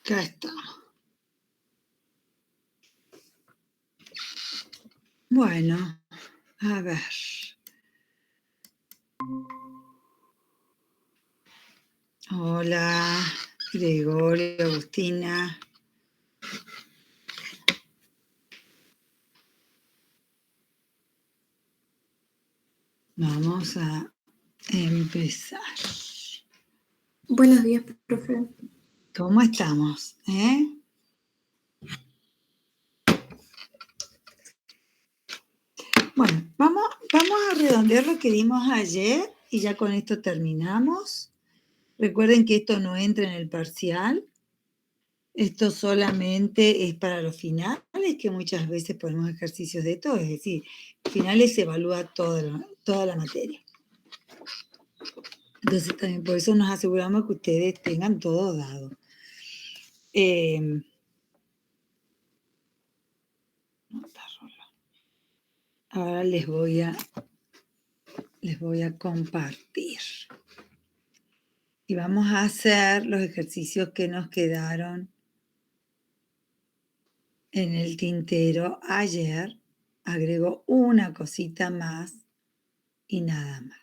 Acá estamos. Bueno, a ver. Hola, Gregorio, Agustina. Vamos a empezar. Buenos días, profe. ¿Cómo estamos? Bueno, vamos a redondear lo que dimos ayer y ya con esto terminamos. Recuerden que esto no entra en el parcial. Esto solamente es para los finales, que muchas veces ponemos ejercicios de todo, es decir, finales se evalúa toda la materia. Entonces también por eso nos aseguramos que ustedes tengan todo dado. Ahora les voy a compartir. Y vamos a hacer los ejercicios que nos quedaron en el tintero ayer. Agrego una cosita más y nada más.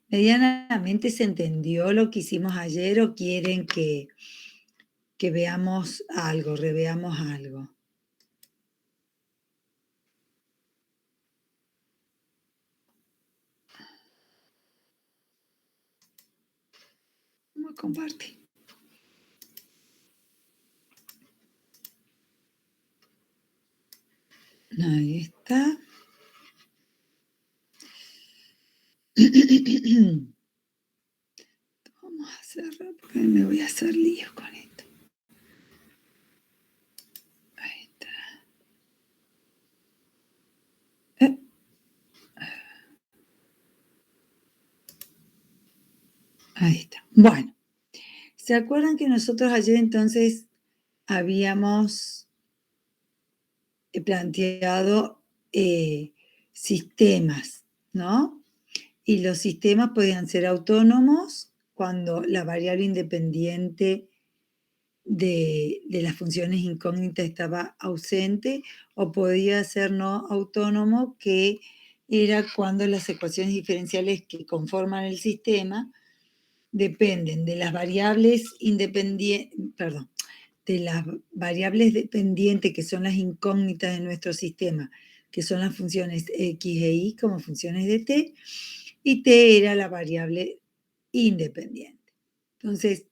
¿Medianamente se entendió lo que hicimos ayer o quieren que veamos algo, reveamos algo? Vamos a compartir. Ahí está. Vamos a hacerlo porque me voy a hacer lío con esto. Ahí está. Ahí está. Bueno, ¿se acuerdan que nosotros ayer entonces habíamos planteado sistemas, ¿no? Y los sistemas podían ser autónomos cuando la variable independiente de las funciones incógnitas estaba ausente, o podía ser no autónomo, que era cuando las ecuaciones diferenciales que conforman el sistema dependen de las variables dependientes, que son las incógnitas de nuestro sistema, que son las funciones x e y como funciones de t, y t era la variable independiente. Entonces,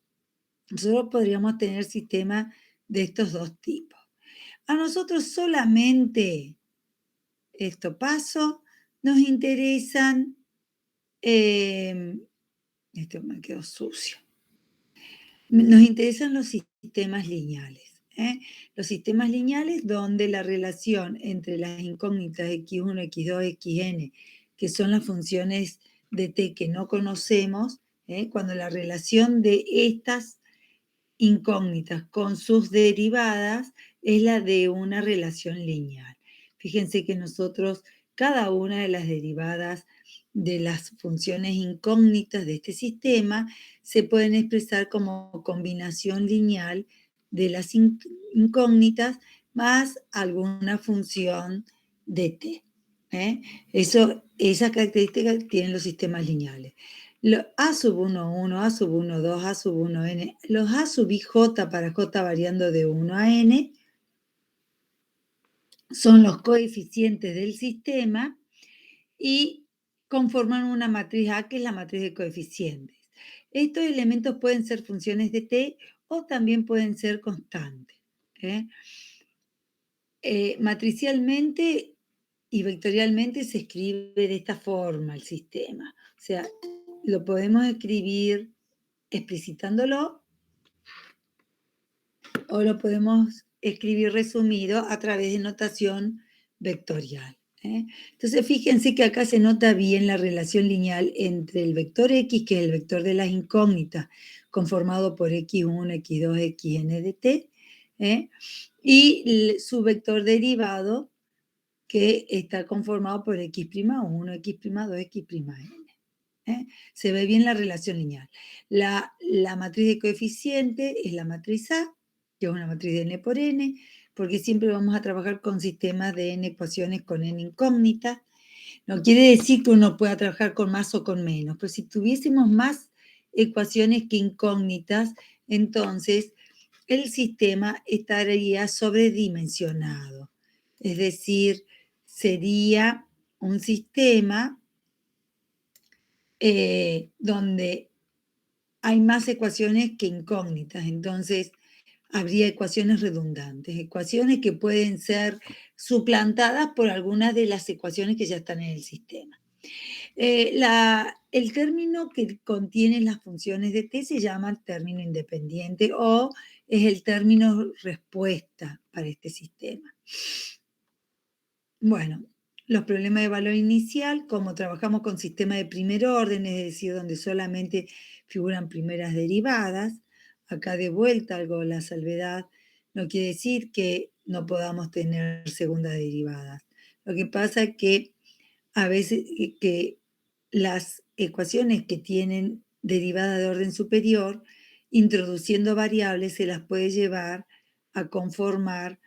nosotros podríamos tener sistemas de estos dos tipos. A nosotros solamente, esto paso, nos interesan, esto me quedó sucio, nos interesan los sistemas lineales. Los sistemas lineales donde la relación entre las incógnitas x1, x2, xn, que son las funciones de t que no conocemos, cuando la relación de estas incógnitas con sus derivadas es la de una relación lineal. Fíjense que nosotros, cada una de las derivadas de las funciones incógnitas de este sistema se pueden expresar como combinación lineal de las incógnitas más alguna función de t. Esa característica tienen los sistemas lineales. A sub 1, 1, A sub 1, 2, A sub 1, N, los A sub i j para j variando de 1 a n, son los coeficientes del sistema y conforman una matriz A, que es la matriz de coeficientes. Estos elementos pueden ser funciones de t o también pueden ser constantes. Matricialmente y vectorialmente se escribe de esta forma el sistema. O sea, lo podemos escribir explicitándolo o lo podemos escribir resumido a través de notación vectorial. Entonces, fíjense que acá se nota bien la relación lineal entre el vector x, que es el vector de las incógnitas, conformado por x1, x2, xn de t, y su vector derivado, que está conformado por x'1, x'2, x'n. Se ve bien la relación lineal. La matriz de coeficiente es la matriz A, que es una matriz de n por n, porque siempre vamos a trabajar con sistemas de n ecuaciones con n incógnitas. No quiere decir que uno pueda trabajar con más o con menos, pero si tuviésemos más ecuaciones que incógnitas, entonces el sistema estaría sobredimensionado. Es decir, sería un sistema donde hay más ecuaciones que incógnitas. Entonces, habría ecuaciones redundantes, ecuaciones que pueden ser suplantadas por algunas de las ecuaciones que ya están en el sistema. El término que contiene las funciones de t se llama término independiente o es el término respuesta para este sistema. Bueno, los problemas de valor inicial, como trabajamos con sistema de primer orden, es decir, donde solamente figuran primeras derivadas, acá de vuelta algo la salvedad, no quiere decir que no podamos tener segundas derivadas. Lo que pasa es que a veces que las ecuaciones que tienen derivada de orden superior, introduciendo variables, se las puede llevar a conformar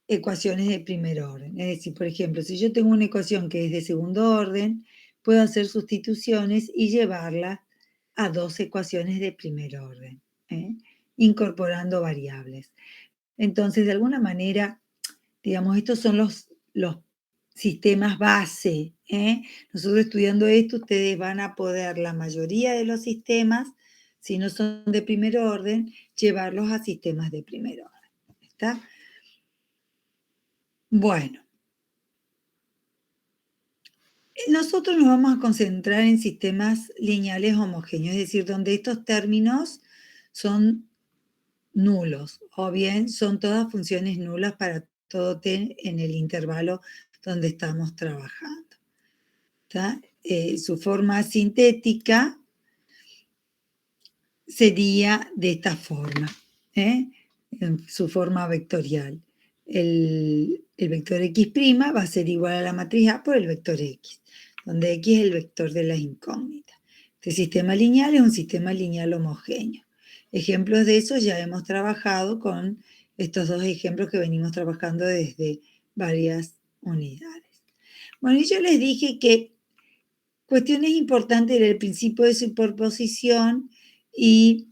ecuaciones de primer orden. Es decir, por ejemplo, si yo tengo una ecuación que es de segundo orden, puedo hacer sustituciones y llevarla a dos ecuaciones de primer orden, incorporando variables. Entonces, de alguna manera, digamos, estos son los sistemas base. Nosotros estudiando esto, ustedes van a poder, la mayoría de los sistemas, si no son de primer orden, llevarlos a sistemas de primer orden. ¿Está? Bueno, nosotros nos vamos a concentrar en sistemas lineales homogéneos, es decir, donde estos términos son nulos, o bien son todas funciones nulas para todo t en el intervalo donde estamos trabajando. Su forma sintética sería de esta forma, en su forma vectorial. El vector x' va a ser igual a la matriz A por el vector x, donde x es el vector de las incógnitas. Este sistema lineal es un sistema lineal homogéneo. Ejemplos de eso ya hemos trabajado con estos dos ejemplos que venimos trabajando desde varias unidades. Bueno, y yo les dije que cuestiones importantes era el principio de superposición y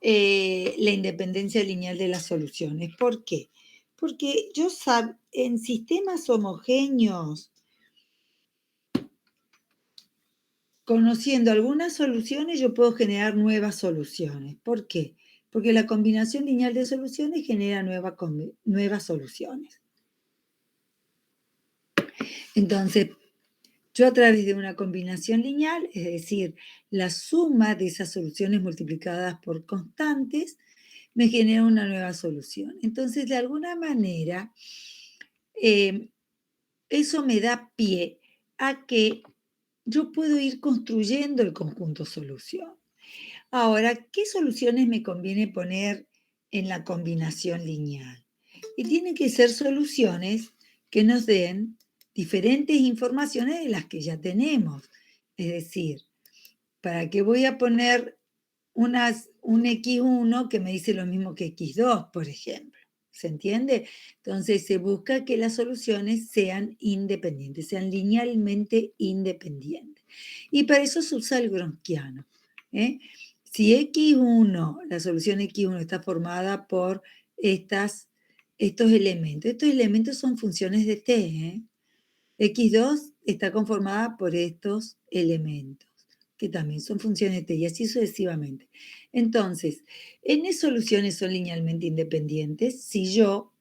la independencia lineal de las soluciones. ¿Por qué? Porque en sistemas homogéneos, conociendo algunas soluciones, yo puedo generar nuevas soluciones. ¿Por qué? Porque la combinación lineal de soluciones genera nuevas soluciones. Entonces, yo a través de una combinación lineal, es decir, la suma de esas soluciones multiplicadas por constantes, me genera una nueva solución. Entonces, de alguna manera, eso me da pie a que yo puedo ir construyendo el conjunto solución. Ahora, ¿qué soluciones me conviene poner en la combinación lineal? Y tienen que ser soluciones que nos den diferentes informaciones de las que ya tenemos. Es decir, ¿para qué voy a poner un X1 que me dice lo mismo que X2, por ejemplo? ¿Se entiende? Entonces se busca que las soluciones sean independientes, sean linealmente independientes. Y para eso se usa el Gronskiano. Si X1, la solución X1 está formada por estos elementos son funciones de t. X2 está conformada por estos elementos, que también son funciones de t, y así sucesivamente. Entonces, n soluciones son linealmente independientes si yo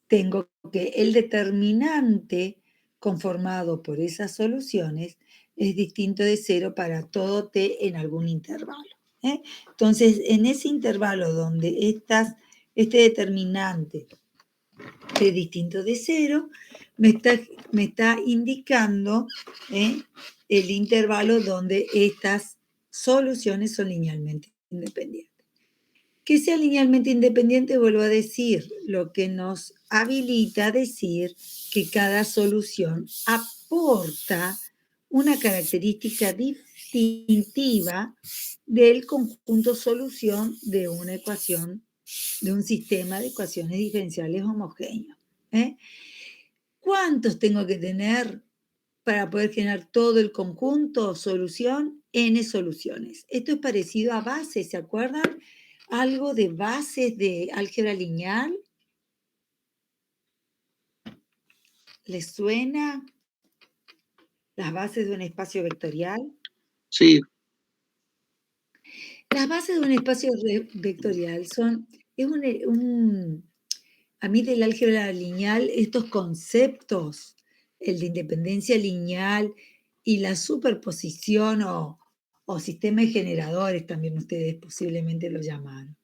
tengo que el determinante conformado por esas soluciones es distinto de 0 para todo t en algún intervalo. Entonces, en ese intervalo donde este determinante es distinto de 0, me está indicando el intervalo donde estas soluciones son linealmente independientes. Que sea linealmente independiente, vuelvo a decir, lo que nos habilita a decir que cada solución aporta una característica distintiva del conjunto solución de una ecuación de un sistema de ecuaciones diferenciales homogéneos. ¿Cuántos tengo que tener para poder generar todo el conjunto? Solución, n soluciones. Esto es parecido a bases, ¿se acuerdan? Algo de bases de álgebra lineal. ¿Les suena? Las bases de un espacio vectorial. Sí. Las bases de un espacio vectorial son, a mí del álgebra lineal, estos conceptos, el de independencia lineal y la superposición o sistema de generadores, también ustedes posiblemente lo llamaron,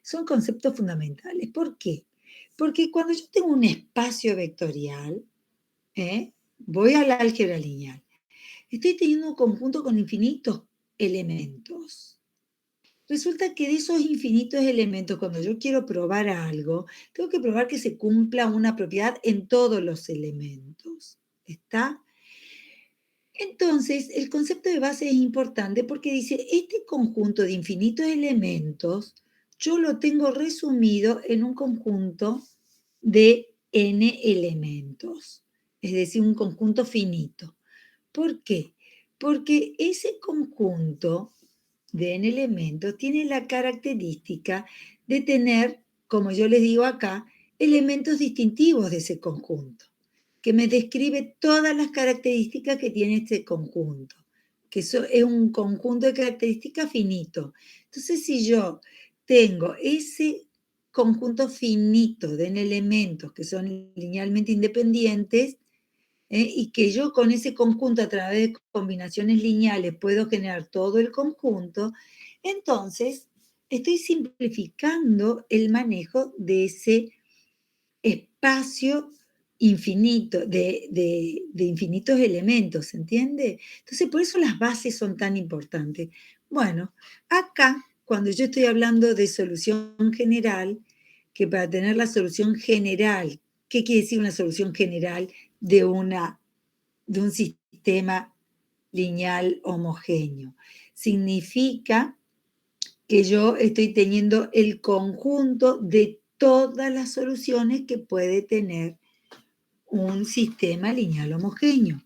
son conceptos fundamentales. ¿Por qué? Porque cuando yo tengo un espacio vectorial, voy al álgebra lineal, estoy teniendo un conjunto con infinitos elementos. Resulta que de esos infinitos elementos, cuando yo quiero probar algo, tengo que probar que se cumpla una propiedad en todos los elementos. ¿Está? Entonces, el concepto de base es importante porque dice, este conjunto de infinitos elementos, yo lo tengo resumido en un conjunto de n elementos, es decir, un conjunto finito. ¿Por qué? Porque ese conjunto de n elementos tiene la característica de tener, como yo les digo acá, elementos distintivos de ese conjunto, que me describe todas las características que tiene este conjunto, que es un conjunto de características finito. Entonces, si yo tengo ese conjunto finito de n elementos que son linealmente independientes, y que yo con ese conjunto a través de combinaciones lineales puedo generar todo el conjunto, entonces estoy simplificando el manejo de ese espacio infinito, de infinitos elementos, ¿se entiende? Entonces, por eso las bases son tan importantes. Bueno, acá, cuando yo estoy hablando de solución general, que para tener la solución general, ¿qué quiere decir una solución general de un sistema lineal homogéneo? Significa que yo estoy teniendo el conjunto de todas las soluciones que puede tener un sistema lineal homogéneo.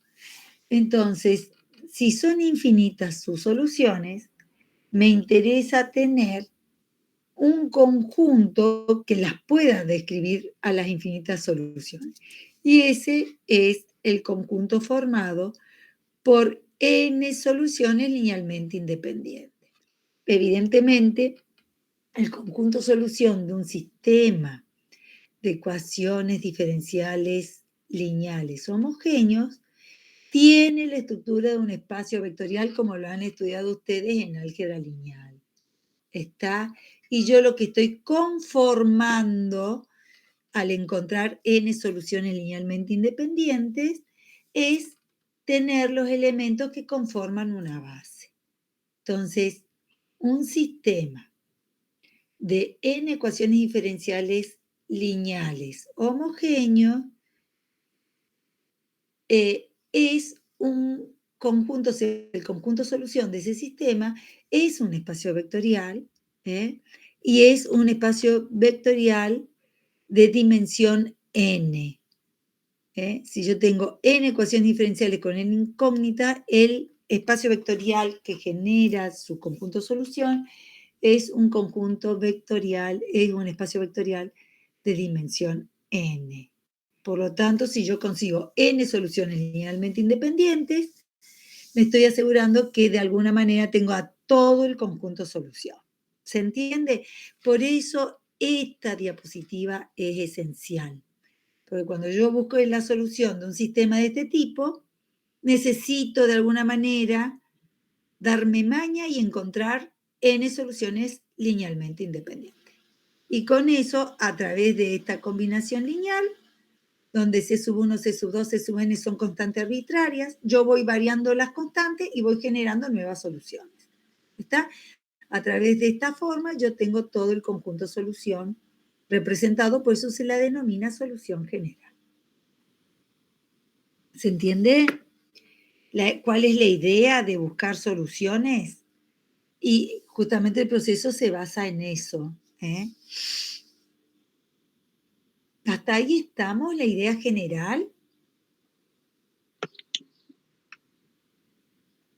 Entonces, si son infinitas sus soluciones, me interesa tener un conjunto que las pueda describir a las infinitas soluciones. Y ese es el conjunto formado por n soluciones linealmente independientes. Evidentemente, el conjunto solución de un sistema de ecuaciones diferenciales lineales homogéneos tiene la estructura de un espacio vectorial como lo han estudiado ustedes en álgebra lineal. ¿Está? Y yo lo que estoy conformando al encontrar n soluciones linealmente independientes es tener los elementos que conforman una base. Entonces, un sistema de n ecuaciones diferenciales lineales homogéneos es un conjunto, el conjunto solución de ese sistema es un espacio vectorial, y es un espacio vectorial de dimensión n. Si yo tengo n ecuaciones diferenciales con n incógnita, el espacio vectorial que genera su conjunto solución es un conjunto vectorial, es un espacio vectorial de dimensión n. Por lo tanto, si yo consigo n soluciones linealmente independientes, me estoy asegurando que de alguna manera tengo a todo el conjunto solución. ¿Se entiende? Por eso esta diapositiva es esencial. Porque cuando yo busco la solución de un sistema de este tipo, necesito de alguna manera darme maña y encontrar n soluciones linealmente independientes. Y con eso, a través de esta combinación lineal, donde C sub 1, C sub 2, C sub n son constantes arbitrarias, yo voy variando las constantes y voy generando nuevas soluciones. ¿Está? A través de esta forma yo tengo todo el conjunto solución representado, por eso se la denomina solución general. ¿Se entiende? ¿Cuál es la idea de buscar soluciones? Y justamente el proceso se basa en eso, ¿eh? ¿Hasta ahí estamos? ¿La idea general?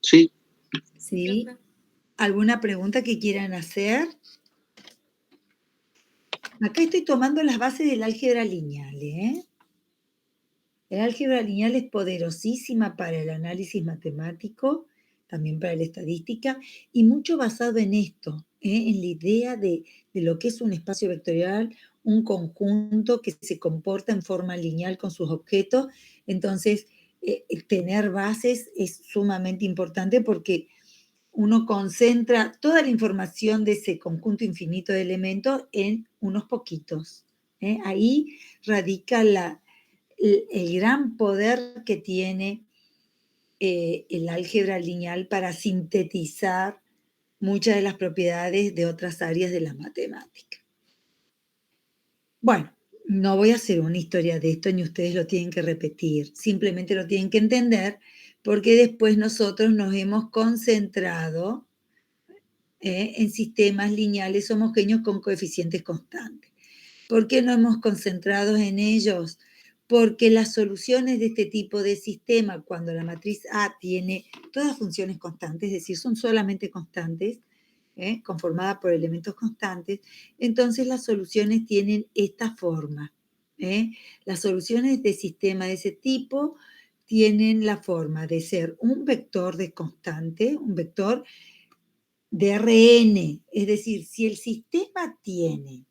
Sí. ¿Sí? ¿Alguna pregunta que quieran hacer? Acá estoy tomando las bases del álgebra lineal, ¿eh? El álgebra lineal es poderosísima para el análisis matemático, también para la estadística, y mucho basado en esto, en la idea de lo que es un espacio vectorial, un conjunto que se comporta en forma lineal con sus objetos. Entonces, tener bases es sumamente importante porque uno concentra toda la información de ese conjunto infinito de elementos en unos poquitos. Ahí radica el gran poder que tiene el álgebra lineal para sintetizar muchas de las propiedades de otras áreas de la matemática. Bueno, no voy a hacer una historia de esto, ni ustedes lo tienen que repetir, simplemente lo tienen que entender, porque después nosotros nos hemos concentrado en sistemas lineales homogéneos con coeficientes constantes. ¿Por qué no hemos concentrado en ellos? Porque las soluciones de este tipo de sistema, cuando la matriz A tiene todas funciones constantes, es decir, son solamente constantes, conformada por elementos constantes, entonces las soluciones tienen esta forma. Las soluciones de sistema de ese tipo tienen la forma de ser un vector de constante, un vector de Rn, es decir, si el sistema tiene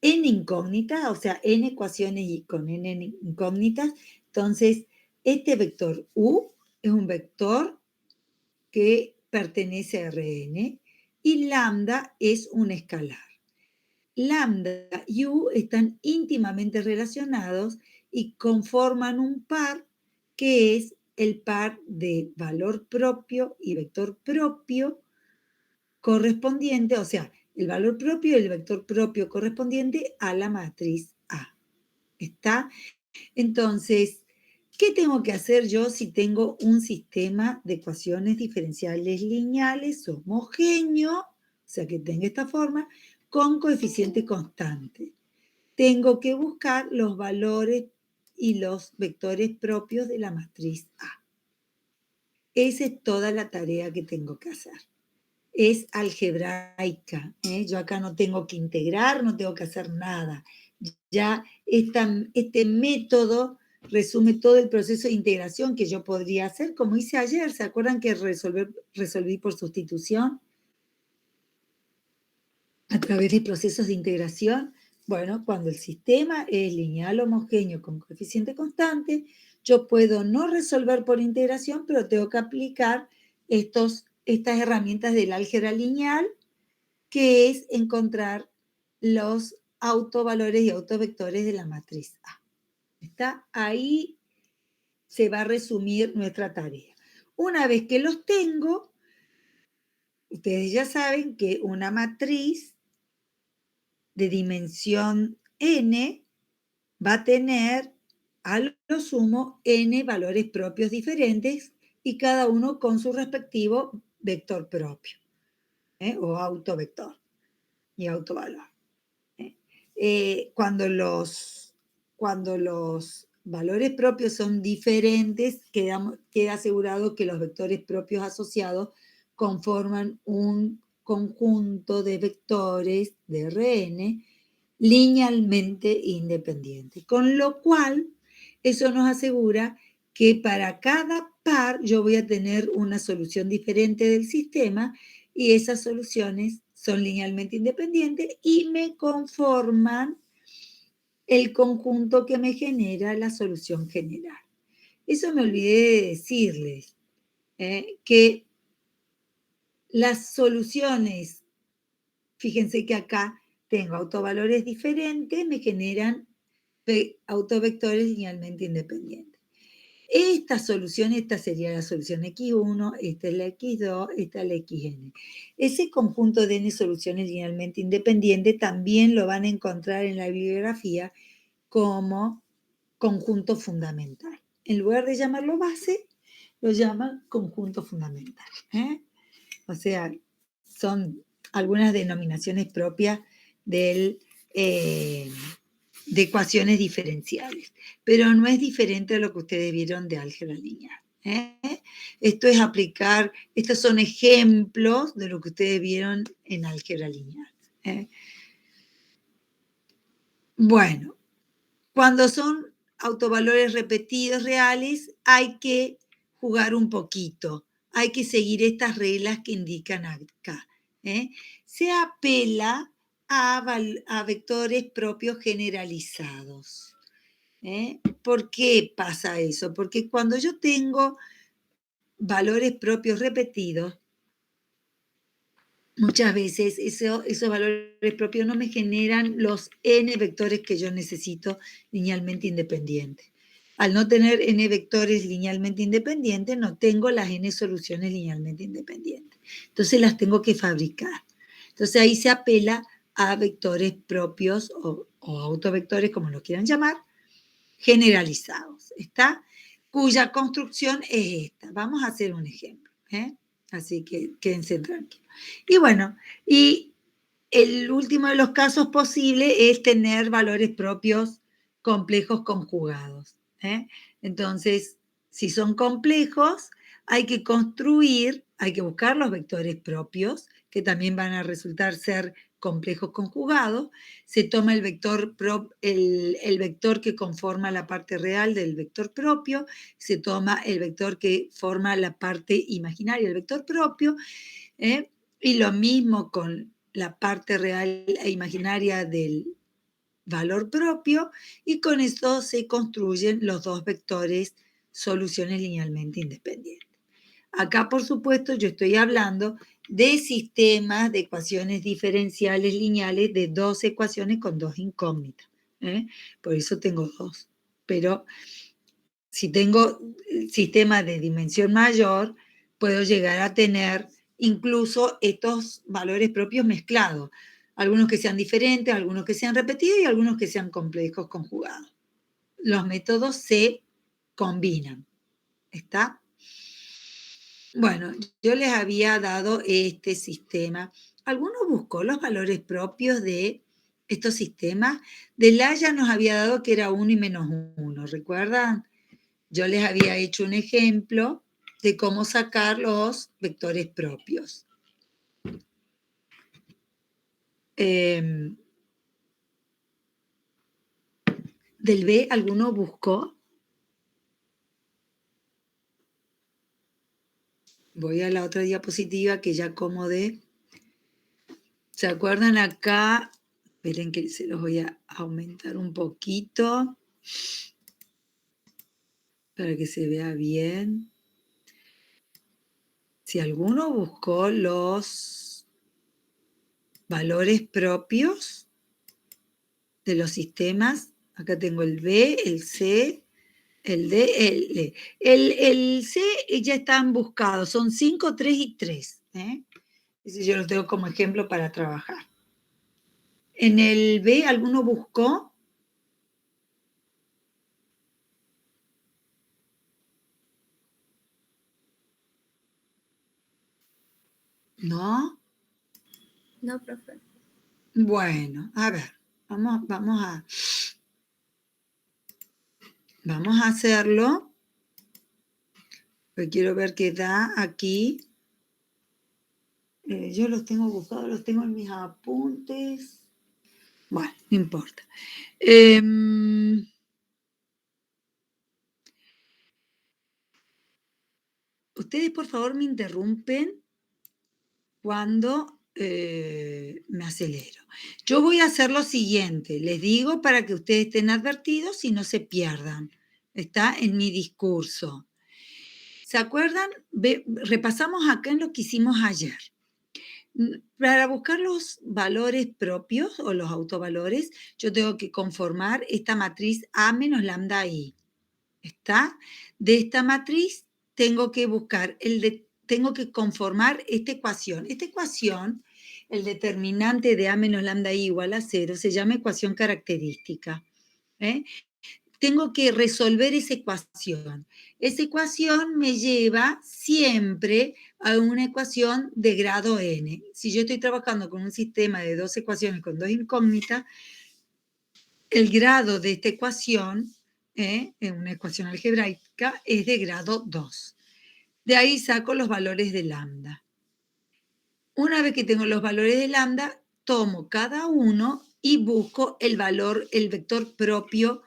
n incógnitas, o sea, n ecuaciones y con n incógnitas, entonces este vector u es un vector que pertenece a Rn y lambda es un escalar. Lambda y u están íntimamente relacionados y conforman un par que es el par de valor propio y vector propio correspondiente, o sea, el valor propio y el vector propio correspondiente a la matriz A. ¿Está? Entonces, ¿qué tengo que hacer yo si tengo un sistema de ecuaciones diferenciales lineales homogéneo, o sea, que tenga esta forma, con coeficiente constante? Tengo que buscar los valores y los vectores propios de la matriz A. Esa es toda la tarea que tengo que hacer. Es algebraica. Yo acá no tengo que integrar, no tengo que hacer nada. Ya este método resume todo el proceso de integración que yo podría hacer, como hice ayer. ¿Se acuerdan que resolví por sustitución a través de procesos de integración? Bueno, cuando el sistema es lineal homogéneo con coeficiente constante, yo puedo no resolver por integración, pero tengo que aplicar estas herramientas del álgebra lineal, que es encontrar los autovalores y autovectores de la matriz A. ¿Está? Ahí se va a resumir nuestra tarea. Una vez que los tengo, ustedes ya saben que una matriz de dimensión n va a tener a lo sumo n valores propios diferentes y cada uno con su respectivo vector propio, o autovector y autovalor. Cuando los valores propios son diferentes, queda asegurado que los vectores propios asociados conforman un conjunto de vectores de Rn linealmente independientes. Con lo cual, eso nos asegura que para cada par yo voy a tener una solución diferente del sistema y esas soluciones son linealmente independientes y me conforman el conjunto que me genera la solución general. Eso me olvidé de decirles, que las soluciones, fíjense que acá tengo autovalores diferentes, me generan autovectores linealmente independientes. Esta solución, esta sería la solución X1, esta es la X2, esta es la Xn. Ese conjunto de n soluciones linealmente independientes también lo van a encontrar en la bibliografía como conjunto fundamental. En lugar de llamarlo base, lo llaman conjunto fundamental. O sea, son algunas denominaciones propias de ecuaciones diferenciales, pero no es diferente a lo que ustedes vieron de álgebra lineal. Esto es aplicar, estos son ejemplos de lo que ustedes vieron en álgebra lineal. Bueno, cuando son autovalores repetidos reales, hay que jugar un poquito, hay que seguir estas reglas que indican acá. Se apela a vectores propios generalizados. ¿Por qué pasa eso? Porque cuando yo tengo valores propios repetidos, muchas veces esos valores propios no me generan los n vectores que yo necesito linealmente independientes. Al no tener n vectores linealmente independientes, no tengo las n soluciones linealmente independientes. Entonces las tengo que fabricar. Entonces ahí se apela a vectores propios o autovectores, como lo quieran llamar, generalizados, ¿está? Cuya construcción es esta. Vamos a hacer un ejemplo, así que quédense tranquilos. Y bueno, y el último de los casos posibles es tener valores propios complejos conjugados. Entonces, si son complejos, hay que construir, hay que buscar los vectores propios, que también van a resultar ser complejos conjugados. Se toma el vector que conforma la parte real del vector propio, se toma el vector que forma la parte imaginaria del vector propio, y lo mismo con la parte real e imaginaria del valor propio, y con esto se construyen los dos vectores soluciones linealmente independientes. Acá, por supuesto, yo estoy hablando de sistemas de ecuaciones diferenciales lineales de dos ecuaciones con dos incógnitas. Por eso tengo dos. Pero si tengo sistemas de dimensión mayor, puedo llegar a tener incluso estos valores propios mezclados. Algunos que sean diferentes, algunos que sean repetidos y algunos que sean complejos conjugados. Los métodos se combinan. ¿Está? Bueno, yo les había dado este sistema. ¿Alguno buscó los valores propios de estos sistemas? Delaya nos había dado que era 1 y menos 1, ¿recuerdan? Yo les había hecho un ejemplo de cómo sacar los vectores propios. ¿Del B alguno buscó? Voy a la otra diapositiva que ya acomodé. ¿Se acuerdan acá? Esperen que se los voy a aumentar un poquito para que se vea bien. Si alguno buscó los valores propios de los sistemas, acá tengo el B, el C, el D, el E. El C ya están buscados, son 5, 3 y 3. Ese yo lo tengo como ejemplo para trabajar. En el B, ¿alguno buscó? ¿No? No, profe. Bueno, a ver, vamos a hacerlo. Pero quiero ver qué da aquí. Yo los tengo buscados, los tengo en mis apuntes. Bueno, no importa. Ustedes, por favor, me interrumpen cuando me acelero. Yo voy a hacer lo siguiente, les digo para que ustedes estén advertidos y no se pierdan. Está en mi discurso. ¿Se acuerdan? Repasamos acá en lo que hicimos ayer. Para buscar los valores propios o los autovalores, yo tengo que conformar esta matriz A menos lambda I. ¿Está? De esta matriz tengo que buscar tengo que conformar esta ecuación. Esta ecuación, el determinante de A menos lambda I igual a 0, se llama ecuación característica. Tengo que resolver esa ecuación. Esa ecuación me lleva siempre a una ecuación de grado n. Si yo estoy trabajando con un sistema de 2 ecuaciones con 2 incógnitas, el grado de esta ecuación, en una ecuación algebraica, es de grado 2. De ahí saco los valores de lambda. Una vez que tengo los valores de lambda, tomo cada uno y busco el valor, el vector propio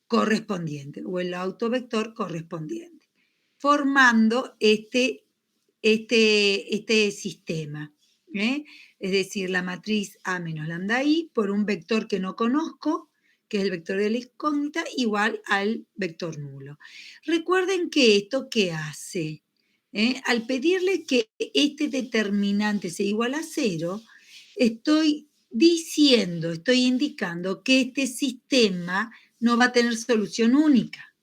correspondiente o el autovector correspondiente, formando este sistema. Es decir, la matriz A menos lambda I por un vector que no conozco, que es el vector de la incógnita, igual al vector nulo. Recuerden que esto, ¿qué hace? Al pedirle que este determinante sea igual a 0, estoy diciendo, estoy indicando que este sistema no va a tener solución única.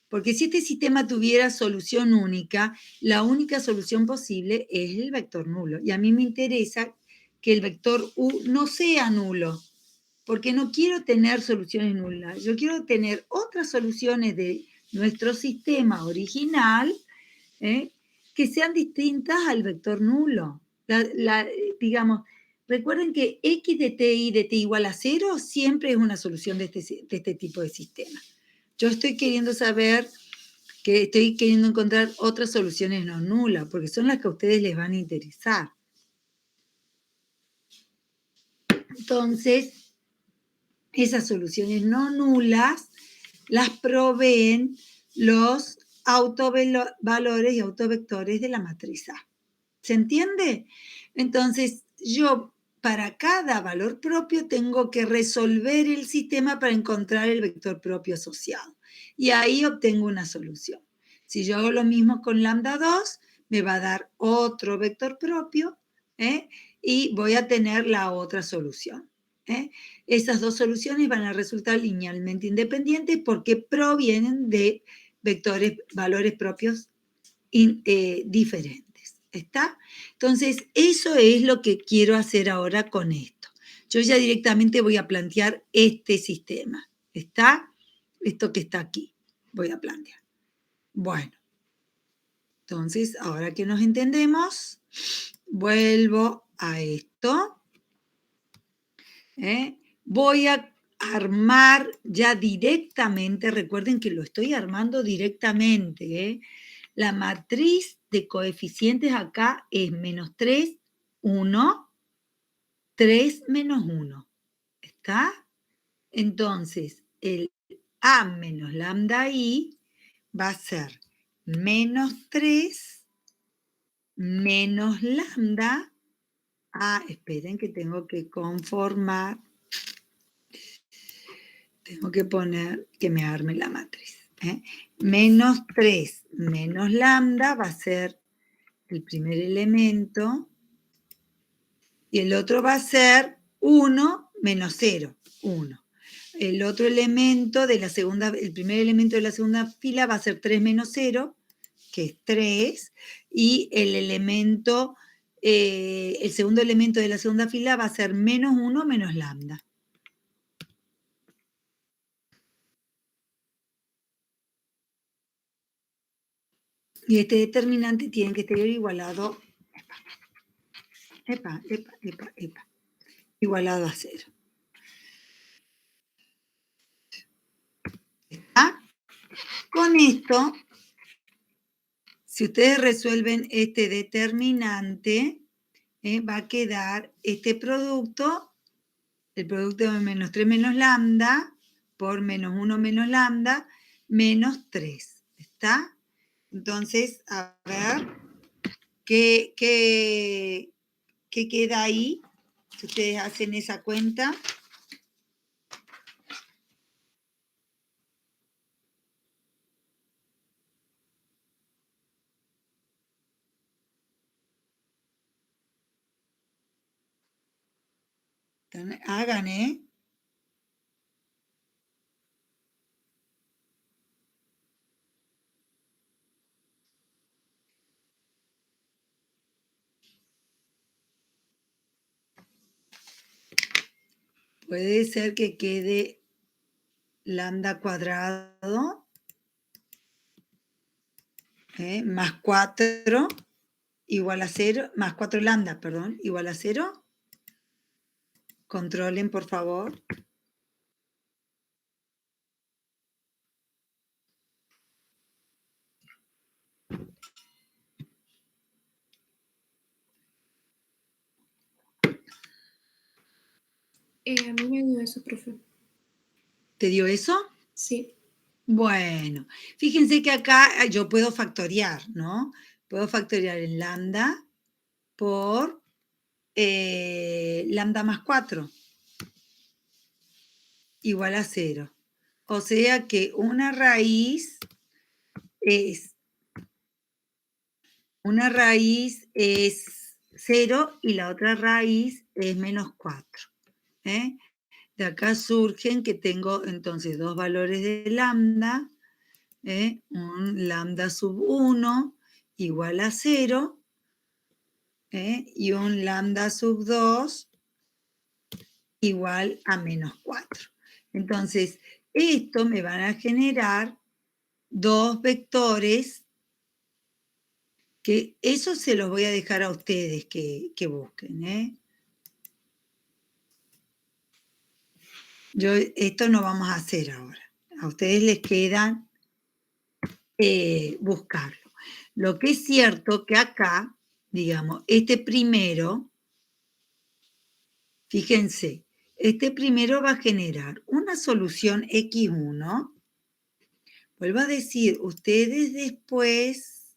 Porque si este sistema tuviera solución única, la única solución posible es el vector nulo. Y a mí me interesa que el vector U no sea nulo, porque no quiero tener soluciones nulas. Yo quiero tener otras soluciones de nuestro sistema original que sean distintas al vector nulo. Digamos, recuerden que x de t y de t igual a 0 siempre es una solución de este tipo de sistema. Yo estoy queriendo encontrar otras soluciones no nulas, porque son las que a ustedes les van a interesar. Entonces, esas soluciones no nulas las proveen los autovalores y autovectores de la matriz A. ¿Se entiende? Entonces, yo para cada valor propio tengo que resolver el sistema para encontrar el vector propio asociado. Y ahí obtengo una solución. Si yo hago lo mismo con lambda 2, me va a dar otro vector propio y voy a tener la otra solución. Esas dos soluciones van a resultar linealmente independientes porque provienen de valores propios diferentes. ¿Está? Entonces, eso es lo que quiero hacer ahora con esto. Yo ya directamente voy a plantear este sistema. ¿Está? Esto que está aquí. Voy a plantear. Bueno. Entonces, ahora que nos entendemos, vuelvo a esto. Voy a armar ya directamente, recuerden que lo estoy armando directamente, la matriz de coeficientes acá es menos 3, 1, 3 menos 1. ¿Está? Entonces, el A menos lambda I va a ser menos 3 menos lambda. Esperen que tengo que conformar. Tengo que poner que me arme la matriz. Menos 3 menos lambda va a ser el primer elemento y el otro va a ser 1 menos 0, 1. El otro elemento de la segunda, el primer elemento de la segunda fila va a ser 3 menos 0, que es 3, y el segundo elemento de la segunda fila va a ser menos 1 menos lambda. Y este determinante tiene que estar igualado, igualado a 0. ¿Está? Con esto, si ustedes resuelven este determinante, va a quedar este producto, el producto de menos 3 menos lambda por menos 1 menos lambda, menos 3. ¿Está? Entonces, a ver, ¿qué queda ahí? Si ustedes hacen esa cuenta. Hagan, Puede ser que quede lambda cuadrado más 4 igual a 0, más 4 lambda, perdón, igual a 0. Controlen, por favor. A mí me dio eso, profe. ¿Te dio eso? Sí. Bueno, fíjense que acá yo puedo factoriar, ¿no? Puedo factoriar en lambda por lambda más 4 igual a 0. O sea que una raíz es 0 y la otra raíz es menos 4. ¿eh? De acá surgen que tengo entonces dos valores de lambda, un lambda sub 1 igual a 0, y un lambda sub 2 igual a menos 4. Entonces, esto me van a generar dos vectores, que eso se los voy a dejar a ustedes que busquen. Esto no vamos a hacer ahora. A ustedes les quedan buscarlo. Lo que es cierto que acá, digamos, este primero, fíjense, este primero va a generar una solución X1. Vuelvo a decir, ustedes después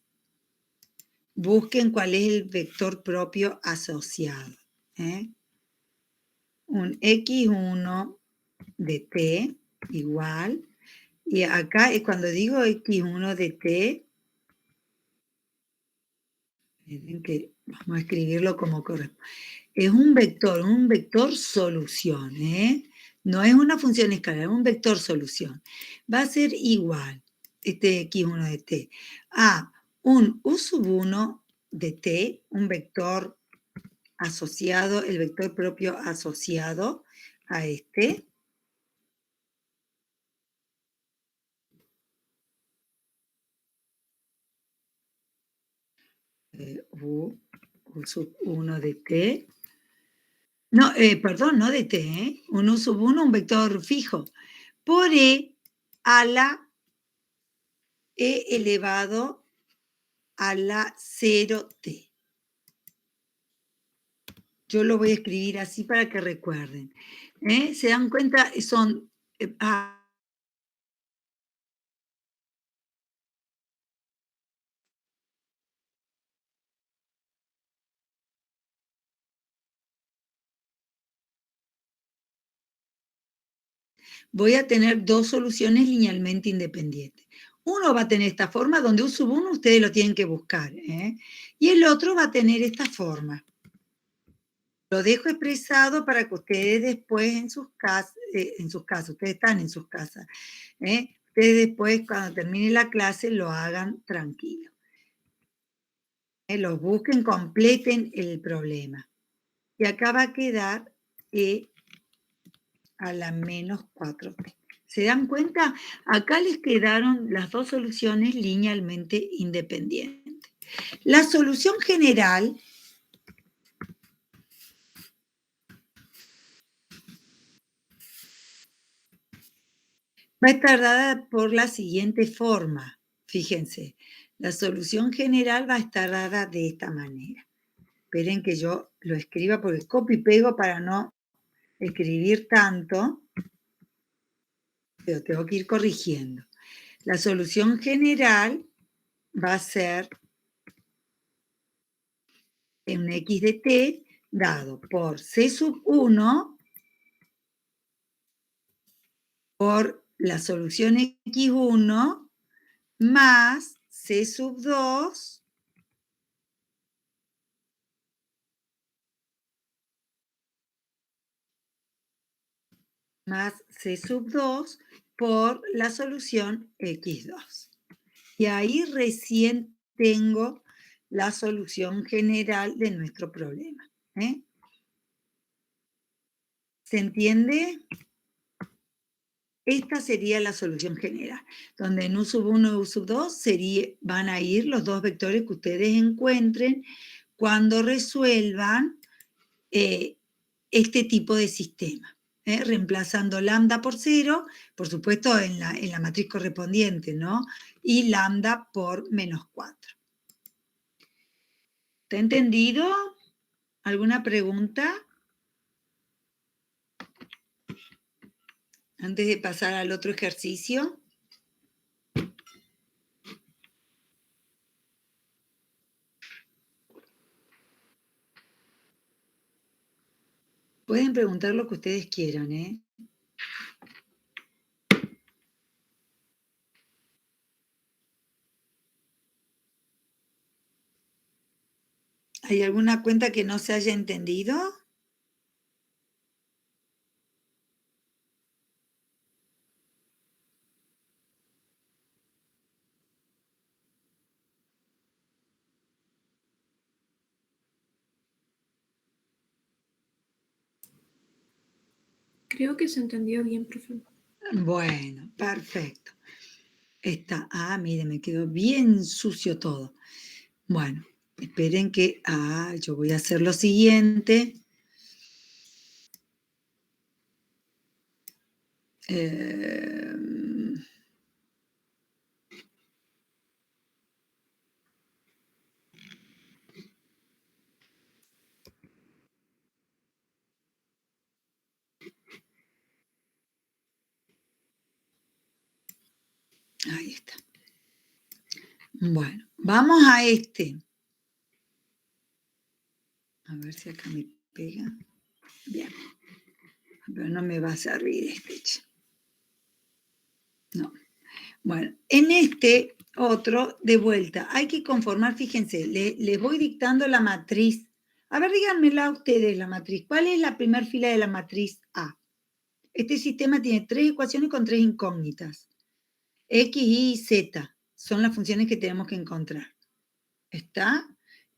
busquen cuál es el vector propio asociado. Un X1 de T igual, y acá cuando digo X1 de T, miren que vamos a escribirlo como corresponde. Es un vector solución, no es una función escalar, es un vector solución. Va a ser igual, este X1 de T, a un U sub 1 de T, un vector asociado, el vector propio asociado a este, U sub 1 de T, no, perdón, no de T, un U sub 1, un vector fijo, por E a la E elevado a la 0T. Yo lo voy a escribir así para que recuerden. ¿Se dan cuenta? Son... voy a tener dos soluciones linealmente independientes. Uno va a tener esta forma, donde U sub 1 ustedes lo tienen que buscar. Y el otro va a tener esta forma. Lo dejo expresado para que ustedes después en sus casas, ustedes están en sus casas, ustedes después cuando termine la clase lo hagan tranquilo. Los busquen, completen el problema. Y acá va a quedar E a la menos 4T. ¿Se dan cuenta? Acá les quedaron las dos soluciones linealmente independientes. La solución general va a estar dada por la siguiente forma. Fíjense, la solución general va a estar dada de esta manera. Esperen que yo lo escriba porque copio y pego para no escribir tanto, pero tengo que ir corrigiendo. La solución general va a ser un X de T dado por C sub 1 por la solución X1 más C sub 2 más C sub 2 por la solución X2. Y ahí recién tengo la solución general de nuestro problema. ¿Se entiende? esta sería la solución general, donde en U sub 1 y U sub 2 van a ir los dos vectores que ustedes encuentren cuando resuelvan este tipo de sistema, reemplazando lambda por 0, por supuesto en la matriz correspondiente, ¿no? Y lambda por menos 4. ¿Está entendido? ¿Alguna pregunta? Antes de pasar al otro ejercicio. Pueden preguntar lo que ustedes quieran, ¿eh? ¿Hay alguna cuenta que no se haya entendido? Creo que se entendió bien, profe. Bueno, perfecto. Mire, me quedó bien sucio todo. Bueno, esperen que, yo voy a hacer lo siguiente. Ahí está. Bueno, vamos a este. A ver si acá me pega. Bien. Pero no me va a servir este. No. Bueno, en este otro, de vuelta, hay que conformar, fíjense, les voy dictando la matriz. A ver, díganmela ustedes la matriz. ¿Cuál es la primera fila de la matriz A? Este sistema tiene 3 ecuaciones con 3 incógnitas. X, Y y Z son las funciones que tenemos que encontrar. ¿Está?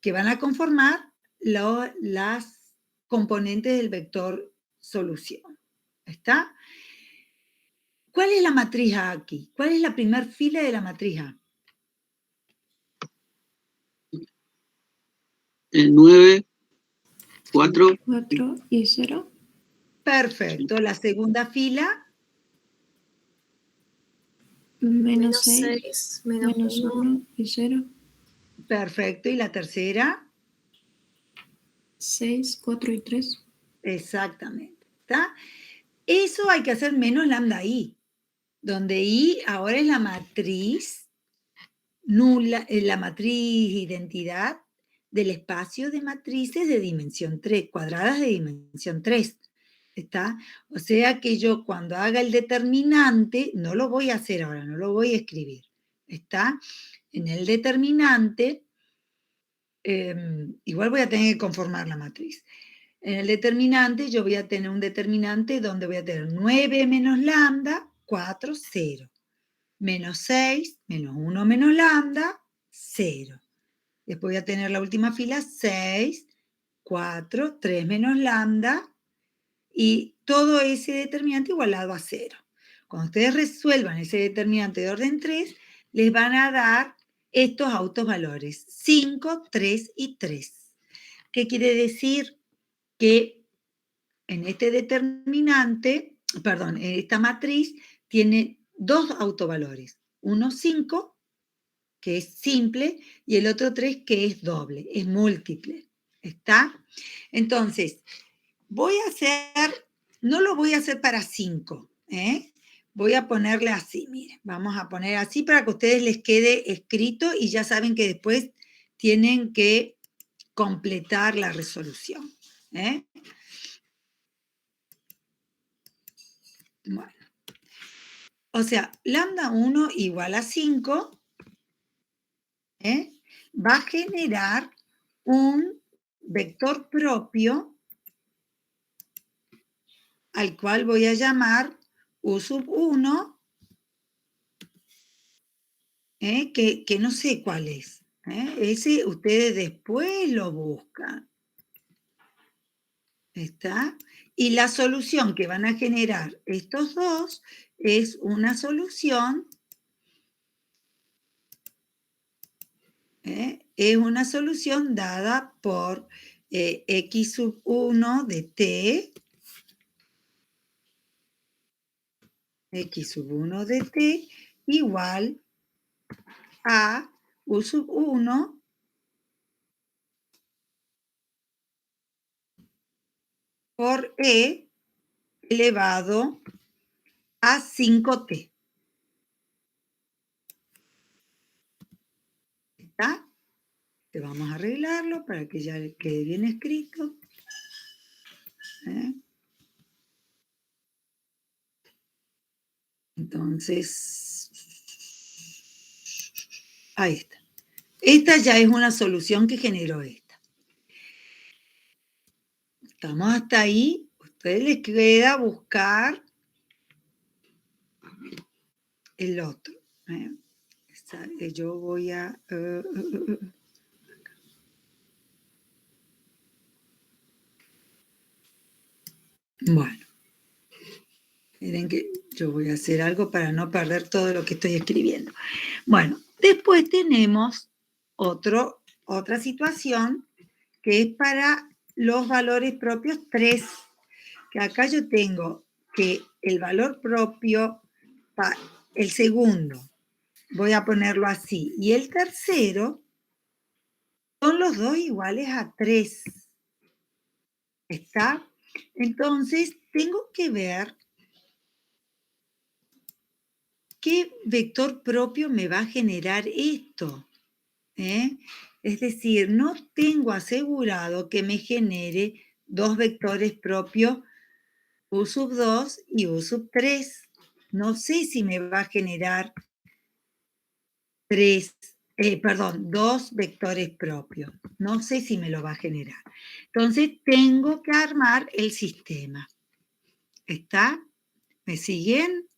Que van a conformar las componentes del vector solución. ¿Está? ¿Cuál es la matriz A aquí? ¿Cuál es la primera fila de la matriz A? El 9, 4. 4 y 0. Perfecto. La segunda fila. Menos 6, menos 1 y 0. Perfecto. ¿Y la tercera? 6, 4 y 3. Exactamente. ¿Está? Eso hay que hacer menos lambda I, donde I ahora es la matriz nula, la matriz identidad del espacio de matrices de dimensión 3, cuadradas de dimensión 3. ¿Está? O sea que yo cuando haga el determinante, no lo voy a hacer ahora, no lo voy a escribir. ¿Está? En el determinante, igual voy a tener que conformar la matriz. En el determinante yo voy a tener un determinante donde voy a tener 9 menos lambda, 4, 0. Menos 6, menos 1 menos lambda, 0. Después voy a tener la última fila, 6, 4, 3 menos lambda, y todo ese determinante igualado a 0. Cuando ustedes resuelvan ese determinante de orden 3, les van a dar estos autovalores, 5, 3 y 3. ¿Qué quiere decir? Que en este determinante, perdón, en esta matriz tiene dos autovalores. Uno 5, que es simple, y el otro 3, que es doble, es múltiple. ¿Está? Entonces, voy a hacer, no lo voy a hacer para 5, voy a ponerle así, miren, vamos a poner así para que a ustedes les quede escrito y ya saben que después tienen que completar la resolución. Bueno, o sea, lambda 1 igual a 5, va a generar un vector propio al cual voy a llamar U sub 1, que no sé cuál es. Ese ustedes después lo buscan. ¿Está? Y la solución que van a generar estos dos es una solución, es una solución dada por x sub 1 de t, x sub 1 de t igual a u sub 1 por e elevado a 5t. ¿Está? Te vamos a arreglarlo para que ya quede bien escrito. Entonces, ahí está. Esta ya es una solución que generó esta. Estamos hasta ahí. A ustedes les queda buscar el otro. Yo voy a... Bueno. Miren que yo voy a hacer algo para no perder todo lo que estoy escribiendo. Bueno, después tenemos otra situación que es para los valores propios 3. Que acá yo tengo que el valor propio, el segundo, voy a ponerlo así, y el tercero son los dos iguales a 3. ¿Está? Entonces, tengo que ver qué vector propio me va a generar esto. Es decir, no tengo asegurado que me genere dos vectores propios u sub 2 y u sub 3. No sé si me va a generar dos vectores propios. No sé si me lo va a generar. Entonces, tengo que armar el sistema. ¿Está? ¿Me siguen?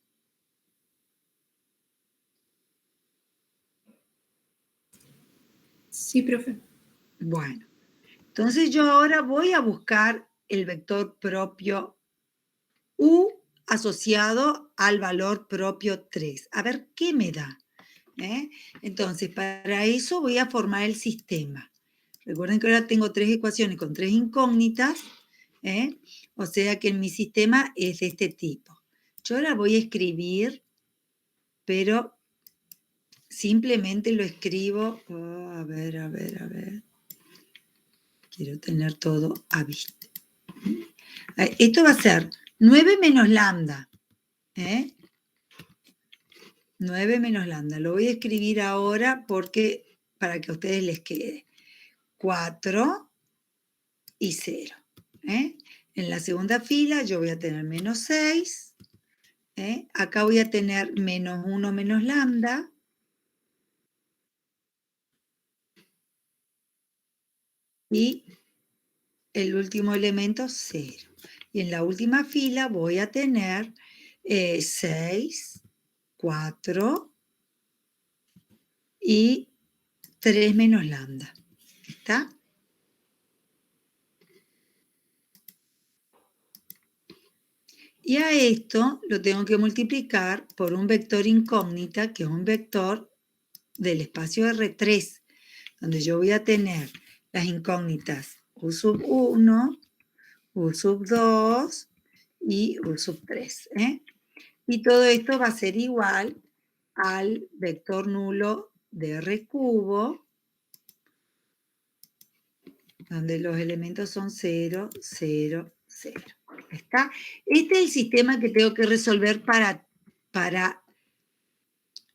Sí, profe. Bueno, entonces yo ahora voy a buscar el vector propio U asociado al valor propio 3. A ver qué me da. Entonces, para eso voy a formar el sistema. Recuerden que ahora tengo 3 ecuaciones con 3 incógnitas, o sea que mi sistema es de este tipo. Yo ahora voy a escribir, pero simplemente lo escribo. A ver. Quiero tener todo a vista. Esto va a ser 9 menos lambda. 9 menos lambda. Lo voy a escribir ahora para que a ustedes les quede. 4 y 0. En la segunda fila yo voy a tener menos 6. Acá voy a tener menos 1 menos lambda. Y el último elemento, 0. Y en la última fila voy a tener 6, 4 y 3 menos lambda. ¿Está? Y a esto lo tengo que multiplicar por un vector incógnita, que es un vector del espacio R3, donde yo voy a tener las incógnitas U sub 1, U sub 2 y U sub 3. Y todo esto va a ser igual al vector nulo de R cubo, donde los elementos son 0, 0, 0. ¿Está? Este es el sistema que tengo que resolver para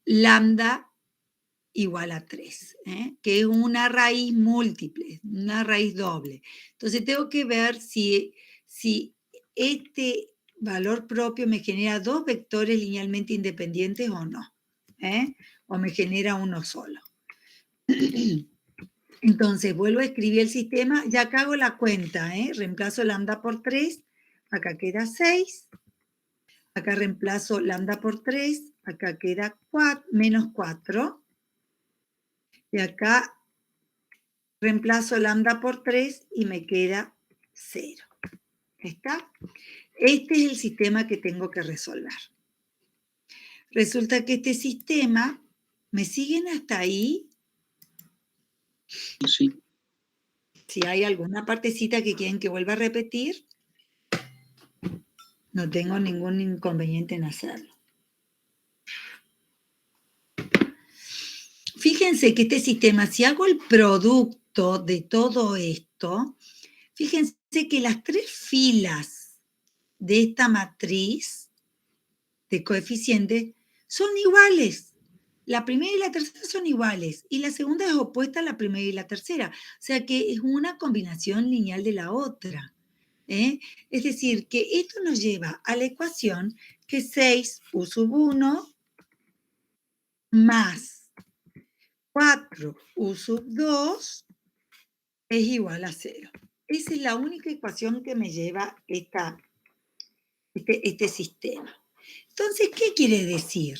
lambda igual a 3, que es una raíz múltiple, una raíz doble. Entonces tengo que ver si este valor propio me genera dos vectores linealmente independientes o no, o me genera uno solo. Entonces vuelvo a escribir el sistema, ya acá hago la cuenta, reemplazo lambda por 3, acá queda 6, acá reemplazo lambda por 3, acá queda menos 4, y acá reemplazo lambda por 3 y me queda 0. ¿Está? Este es el sistema que tengo que resolver. Resulta que este sistema, ¿me siguen hasta ahí? Sí. Si hay alguna partecita que quieren que vuelva a repetir, no tengo ningún inconveniente en hacerlo. Fíjense que este sistema, si hago el producto de todo esto, fíjense que las 3 filas de esta matriz de coeficientes son iguales. La primera y la tercera son iguales y la segunda es opuesta a la primera y la tercera. O sea que es una combinación lineal de la otra. Es decir, que esto nos lleva a la ecuación que 6u sub 1 más 4u sub 2 es igual a 0. Esa es la única ecuación que me lleva este sistema. Entonces, ¿qué quiere decir?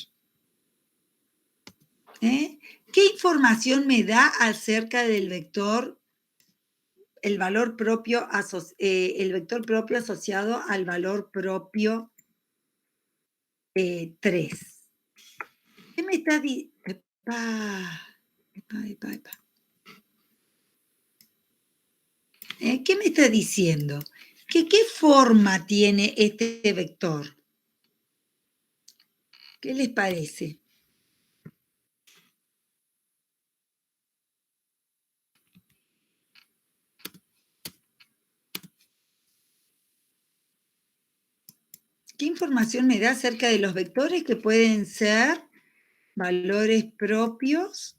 ¿Qué información me da acerca del vector, el vector propio asociado al valor propio 3? ¿Qué me está diciendo? ¿Qué me está diciendo? ¿Qué forma tiene este vector? ¿Qué les parece? ¿Qué información me da acerca de los vectores que pueden ser valores propios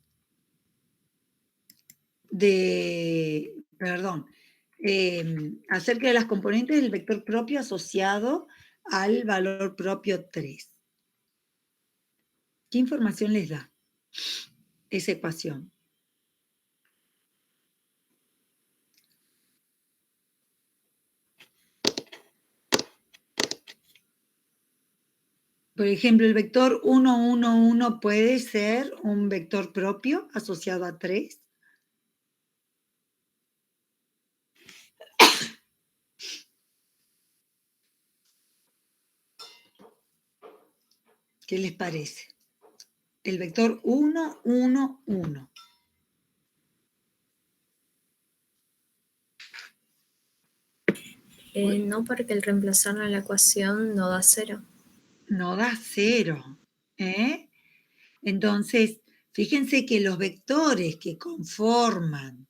acerca de las componentes del vector propio asociado al valor propio 3? ¿Qué información les da esa ecuación? Por ejemplo, el vector 1, 1, 1 puede ser un vector propio asociado a 3. ¿Qué les parece? El vector 1, 1, 1. No, porque el reemplazarlo en la ecuación no da 0. No da 0. Entonces, fíjense que los vectores que conforman,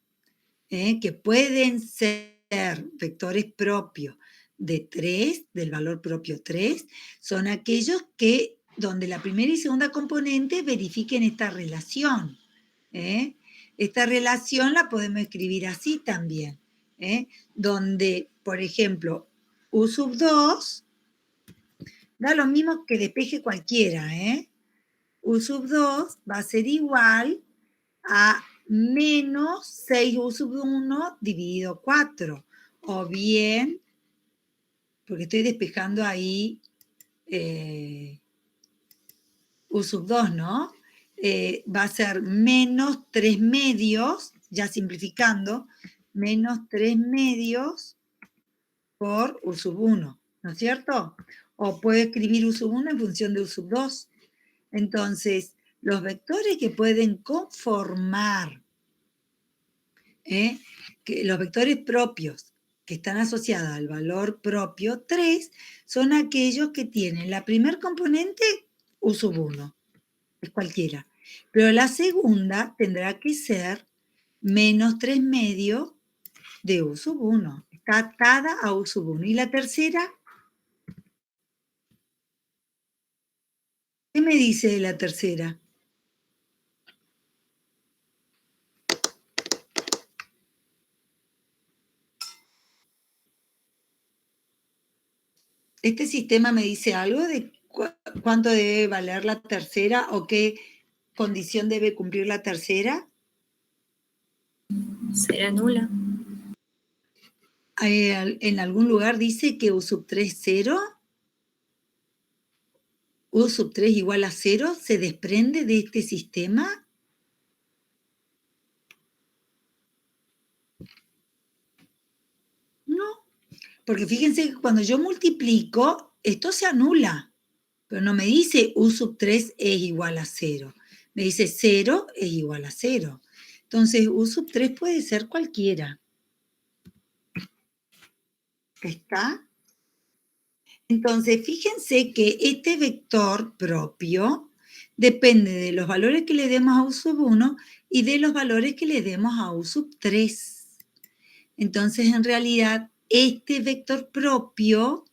que pueden ser vectores propios de 3, del valor propio 3, son aquellos que donde la primera y segunda componente verifiquen esta relación. Esta relación la podemos escribir así también, donde, por ejemplo, u sub 2 da lo mismo que despeje cualquiera, u sub 2 va a ser igual a menos 6u sub 1 dividido 4, o bien, porque estoy despejando ahí u sub 2, ¿no? Va a ser menos 3 medios, ya simplificando, menos 3 medios por u sub 1, ¿no es cierto? O puedo escribir u sub 1 en función de u sub 2. Entonces, los vectores que pueden conformar, que los vectores propios que están asociados al valor propio 3, son aquellos que tienen la primer componente u sub 1, es cualquiera. Pero la segunda tendrá que ser menos 3 medios de u sub 1. Está atada a u sub 1. ¿Y la tercera? ¿Qué me dice de la tercera? ¿Este sistema me dice algo de cuánto debe valer la tercera o qué condición debe cumplir la tercera? Será nula. ¿En algún lugar dice que u sub 3 0? ¿U sub 3 igual a 0? ¿Se desprende de este sistema? No, Porque fíjense que cuando yo multiplico, esto se anula. Pero no me dice U sub 3 es igual a 0. Me dice 0 es igual a 0. Entonces, U sub 3 puede ser cualquiera. ¿Está? Entonces, fíjense que este vector propio depende de los valores que le demos a U sub 1 y de los valores que le demos a U sub 3. Entonces, en realidad, este vector propio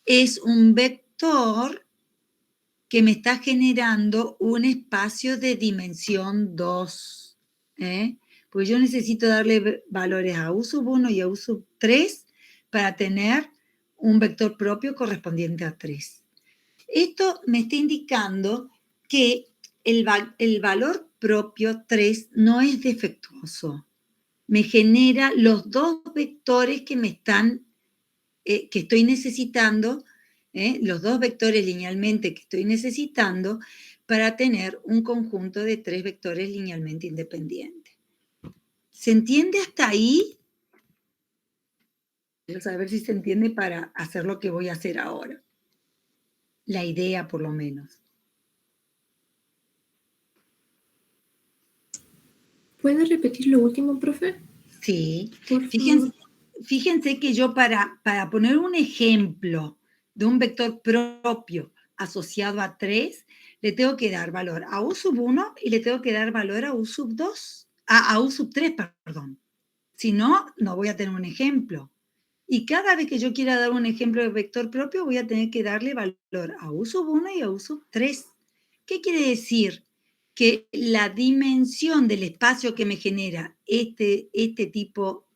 es un vector que me está generando un espacio de dimensión 2. Pues yo necesito darle valores a U sub 1 y a U sub 3 para tener un vector propio correspondiente a 3. Esto me está indicando que el valor propio 3 no es defectuoso. Me genera los dos vectores que me están, que estoy necesitando, los dos vectores linealmente que estoy necesitando para tener un conjunto de 3 vectores linealmente independientes. ¿Se entiende hasta ahí? Quiero saber si se entiende para hacer lo que voy a hacer ahora. La idea, por lo menos. ¿Puede repetir lo último, profe? Sí. Por favor. Fíjense que yo para poner un ejemplo de un vector propio asociado a 3, le tengo que dar valor a U sub 1 y le tengo que dar valor a U sub 2, a U sub 3, perdón. Si no, no voy a tener un ejemplo. Y cada vez que yo quiera dar un ejemplo de vector propio, voy a tener que darle valor a U sub 1 y a U sub 3. ¿Qué quiere decir? Que la dimensión del espacio que me genera este tipo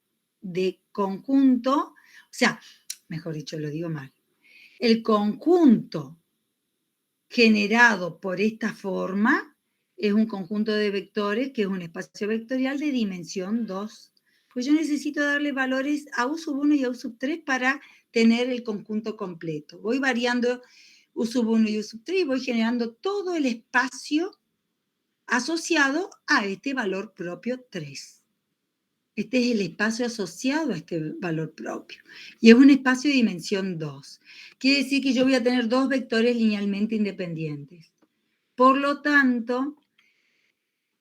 de conjunto, o sea, mejor dicho, lo digo mal, el conjunto generado por esta forma es un conjunto de vectores que es un espacio vectorial de dimensión 2. Pues yo necesito darle valores a U sub 1 y a U sub 3 para tener el conjunto completo. Voy variando U sub 1 y U sub 3 y voy generando todo el espacio asociado a este valor propio 3. Este es el espacio asociado a este valor propio. Y es un espacio de dimensión 2. Quiere decir que yo voy a tener dos vectores linealmente independientes. Por lo tanto,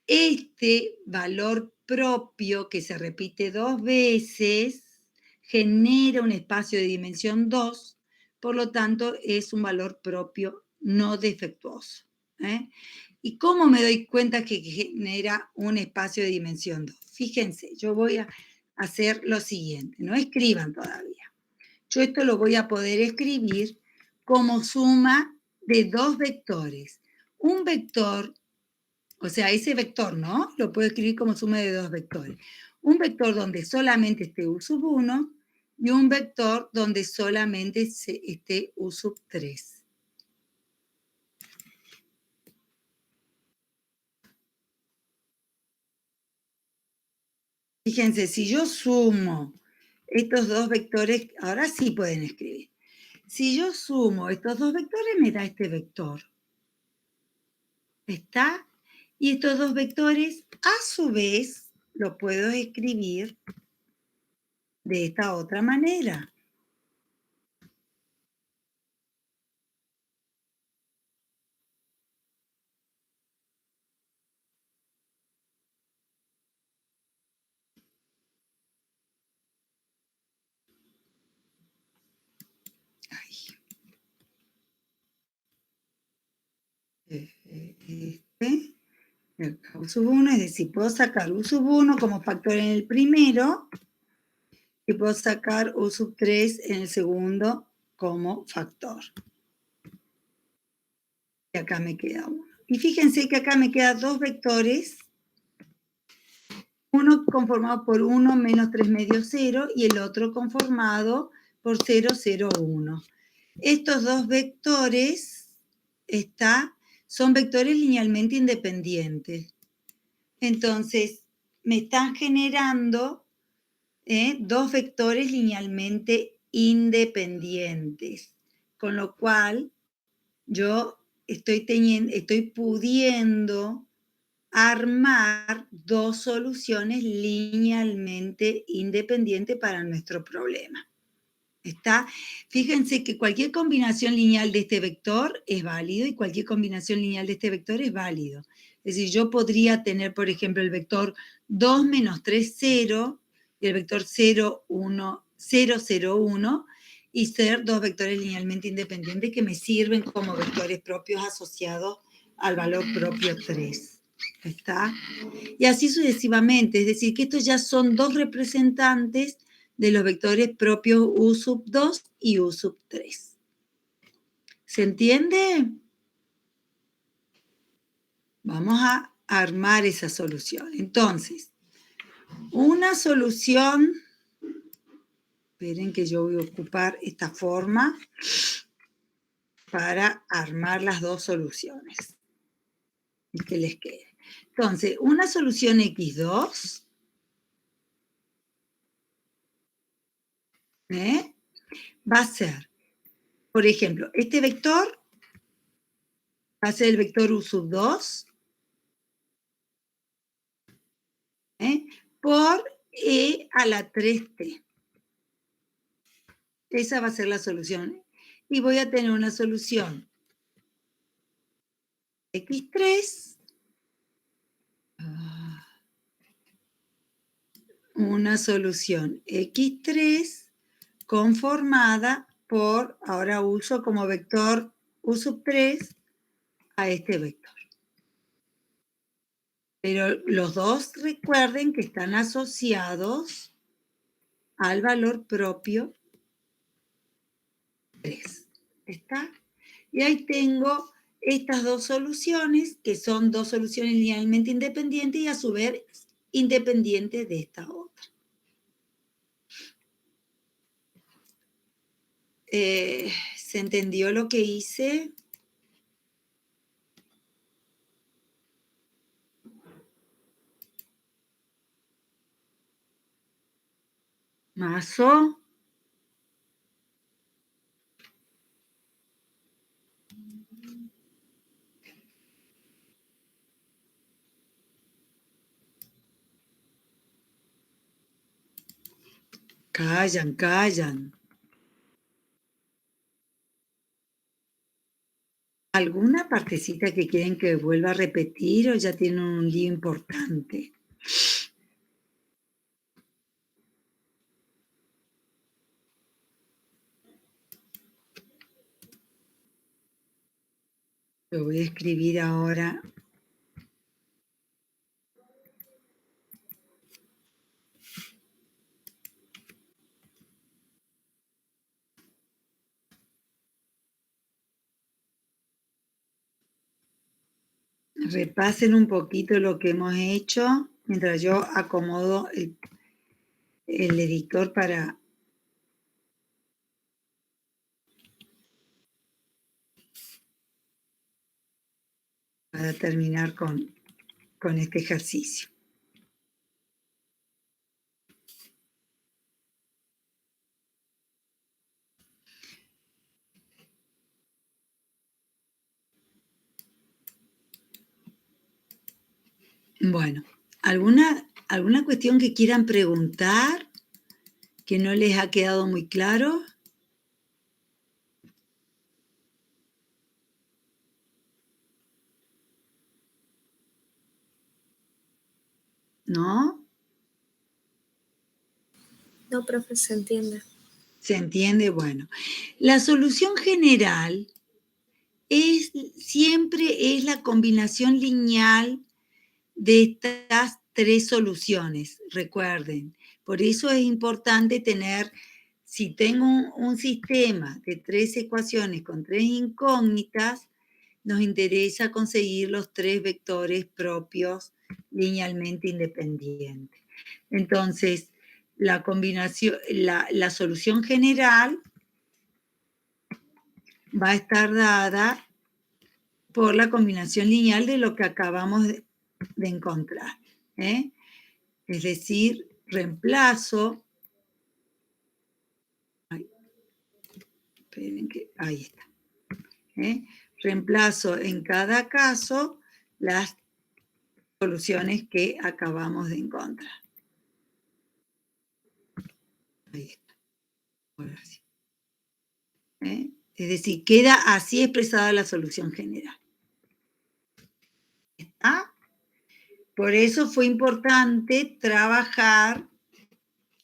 este valor propio que se repite 2 veces genera un espacio de dimensión 2, por lo tanto es un valor propio no defectuoso. ¿Y cómo me doy cuenta que genera un espacio de dimensión 2? Fíjense, yo voy a hacer lo siguiente, no escriban todavía. Yo esto lo voy a poder escribir como suma de dos vectores. Un vector, o sea, ese vector, ¿no? Lo puedo escribir como suma de dos vectores. Un vector donde solamente esté U sub 1 y un vector donde solamente esté U sub 3. Fíjense, si yo sumo estos dos vectores, ahora sí pueden escribir. Si yo sumo estos dos vectores, me da este vector. ¿Está? Y estos dos vectores, a su vez, lo puedo escribir de esta otra manera. U sub 1, es decir, puedo sacar U sub 1 como factor en el primero y puedo sacar U sub 3 en el segundo como factor. Y acá me queda uno. Y fíjense que acá me quedan dos vectores, uno conformado por 1 menos 3 medios 0 y el otro conformado por 0, 0, 1. Estos dos vectores son vectores linealmente independientes. Entonces, me están generando dos vectores linealmente independientes, con lo cual yo estoy pudiendo armar dos soluciones linealmente independientes para nuestro problema. ¿Está? Fíjense que cualquier combinación lineal de este vector es válido y cualquier combinación lineal de este vector es válido. Es decir, yo podría tener, por ejemplo, el vector 2 menos 3, 0 y el vector 0, 1, 0, 0, 1 y ser dos vectores linealmente independientes que me sirven como vectores propios asociados al valor propio 3. ¿Está? Y así sucesivamente, es decir, que estos ya son dos representantes de los vectores propios U sub 2 y U sub 3. ¿Se entiende? Vamos a armar esa solución. Entonces, una solución, esperen que yo voy a ocupar esta forma para armar las dos soluciones y que les quede. Entonces, una solución X2 va a ser, por ejemplo, este vector va a ser el vector U sub 2 por E a la 3t. Esa va a ser la solución. Y voy a tener una solución X3, una solución X3 conformada por, ahora uso como vector U sub 3 a este vector. Pero los dos recuerden que están asociados al valor propio 3. ¿Está? Y ahí tengo estas dos soluciones, que son dos soluciones linealmente independientes y a su vez independientes de esta otra. ¿Se entendió lo que hice? ¿Mazo? Callan, callan. ¿Alguna partecita que quieren que vuelva a repetir o ya tienen un lío importante? Lo voy a escribir ahora. Repasen un poquito lo que hemos hecho mientras yo acomodo el editor para terminar con este ejercicio. Bueno, ¿alguna cuestión que quieran preguntar que no les ha quedado muy claro? ¿No? No, profe, se entiende. ¿Se entiende? Bueno, la solución general siempre es la combinación lineal de estas tres soluciones, recuerden. Por eso es importante tener, si tengo un sistema de tres ecuaciones con tres incógnitas, nos interesa conseguir los tres vectores propios linealmente independientes. Entonces, la combinación, la solución general va a estar dada por la combinación lineal de lo que acabamos de encontrar. Es decir, reemplazo, esperen que, ahí está. Reemplazo en cada caso las soluciones que acabamos de encontrar. Ahí está. Ahora sí. Es decir, queda así expresada la solución general. ¿Está? Por eso fue importante trabajar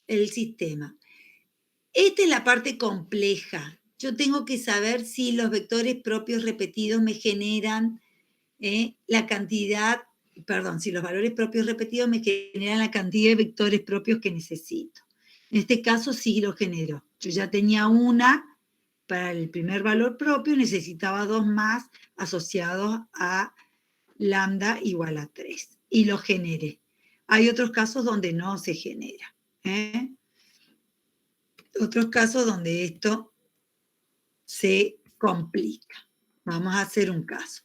el sistema. Esta es la parte compleja. Yo tengo que saber si los vectores propios repetidos me generan la cantidad, perdón, si los valores propios repetidos me generan la cantidad de vectores propios que necesito. En este caso sí lo generó. Yo ya tenía una para el primer valor propio, necesitaba 2 más asociados a lambda igual a 3. Y lo generé. Hay otros casos donde no se genera. Otros casos donde esto se complica. Vamos a hacer un caso.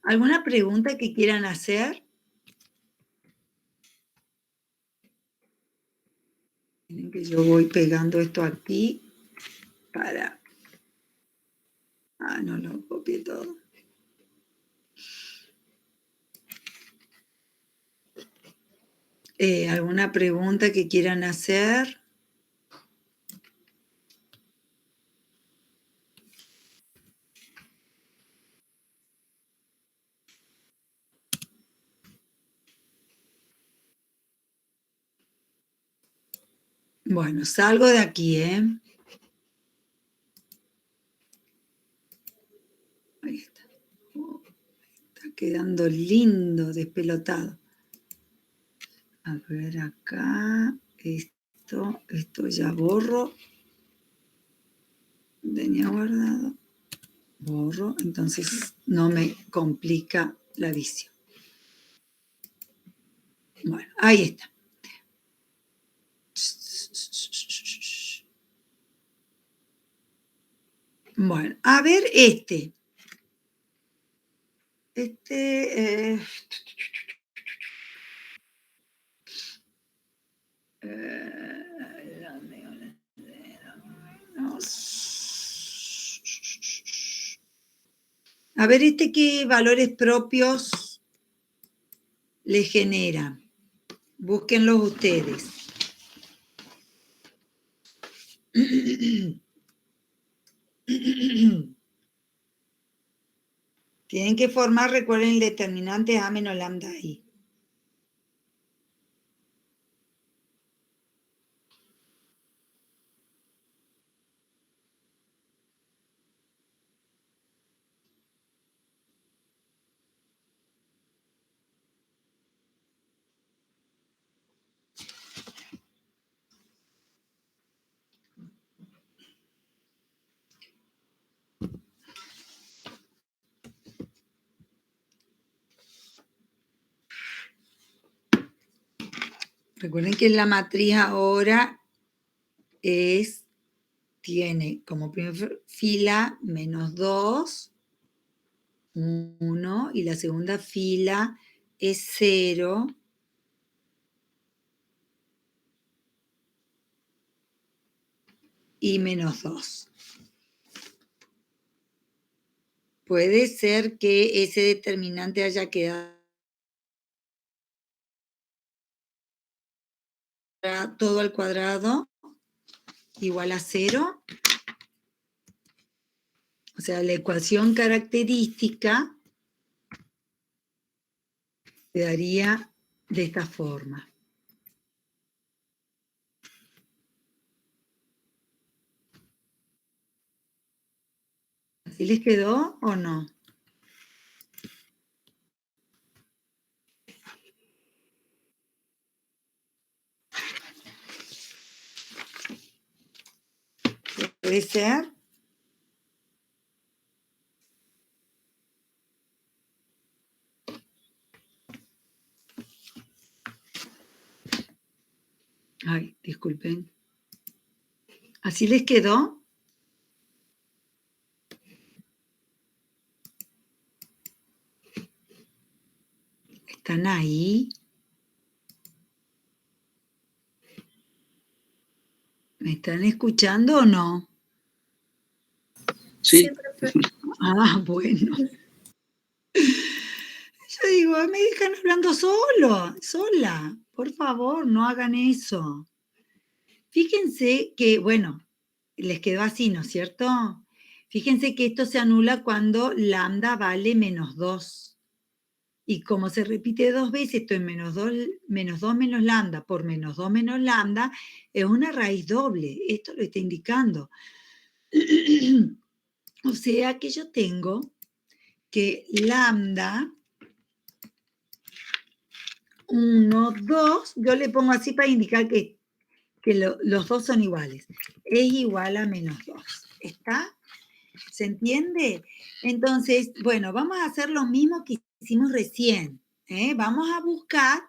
¿Alguna pregunta que quieran hacer? Miren que yo voy pegando esto aquí para... Ah, no lo copié todo. ¿Alguna pregunta que quieran hacer? Bueno, salgo de aquí, Ahí está. Está quedando lindo, despelotado. A ver acá, esto ya borro. Tenía guardado. Borro, entonces no me complica la visión. Bueno, ahí está. Bueno, a ver este. A ver qué valores propios le genera. Búsquenlos ustedes. Tienen que formar, recuerden, el determinante A menos lambda I. Recuerden que la matriz ahora tiene como primera fila -2, 1, y la segunda fila es 0, y -2. Puede ser que ese determinante haya quedado todo al cuadrado igual a 0. O sea, la ecuación característica quedaría de esta forma. ¿Así les quedó o no? ¿Puede ser? Ay, disculpen. ¿Así les quedó? ¿Están ahí? ¿Me están escuchando o no? Sí. Siempre fue. Ah, bueno. Yo digo, me dejan hablando sola. Por favor, no hagan eso. Fíjense que, bueno, les quedó así, ¿no es cierto? Fíjense que esto se anula cuando lambda vale -2. Y como se repite 2 veces, esto en -2 menos lambda por -2 menos lambda, es una raíz doble. Esto lo está indicando. O sea que yo tengo que lambda 1, 2, yo le pongo así para indicar que los dos son iguales. Es igual a -2. ¿Está? ¿Se entiende? Entonces, bueno, vamos a hacer lo mismo que hicimos recién. Vamos a buscar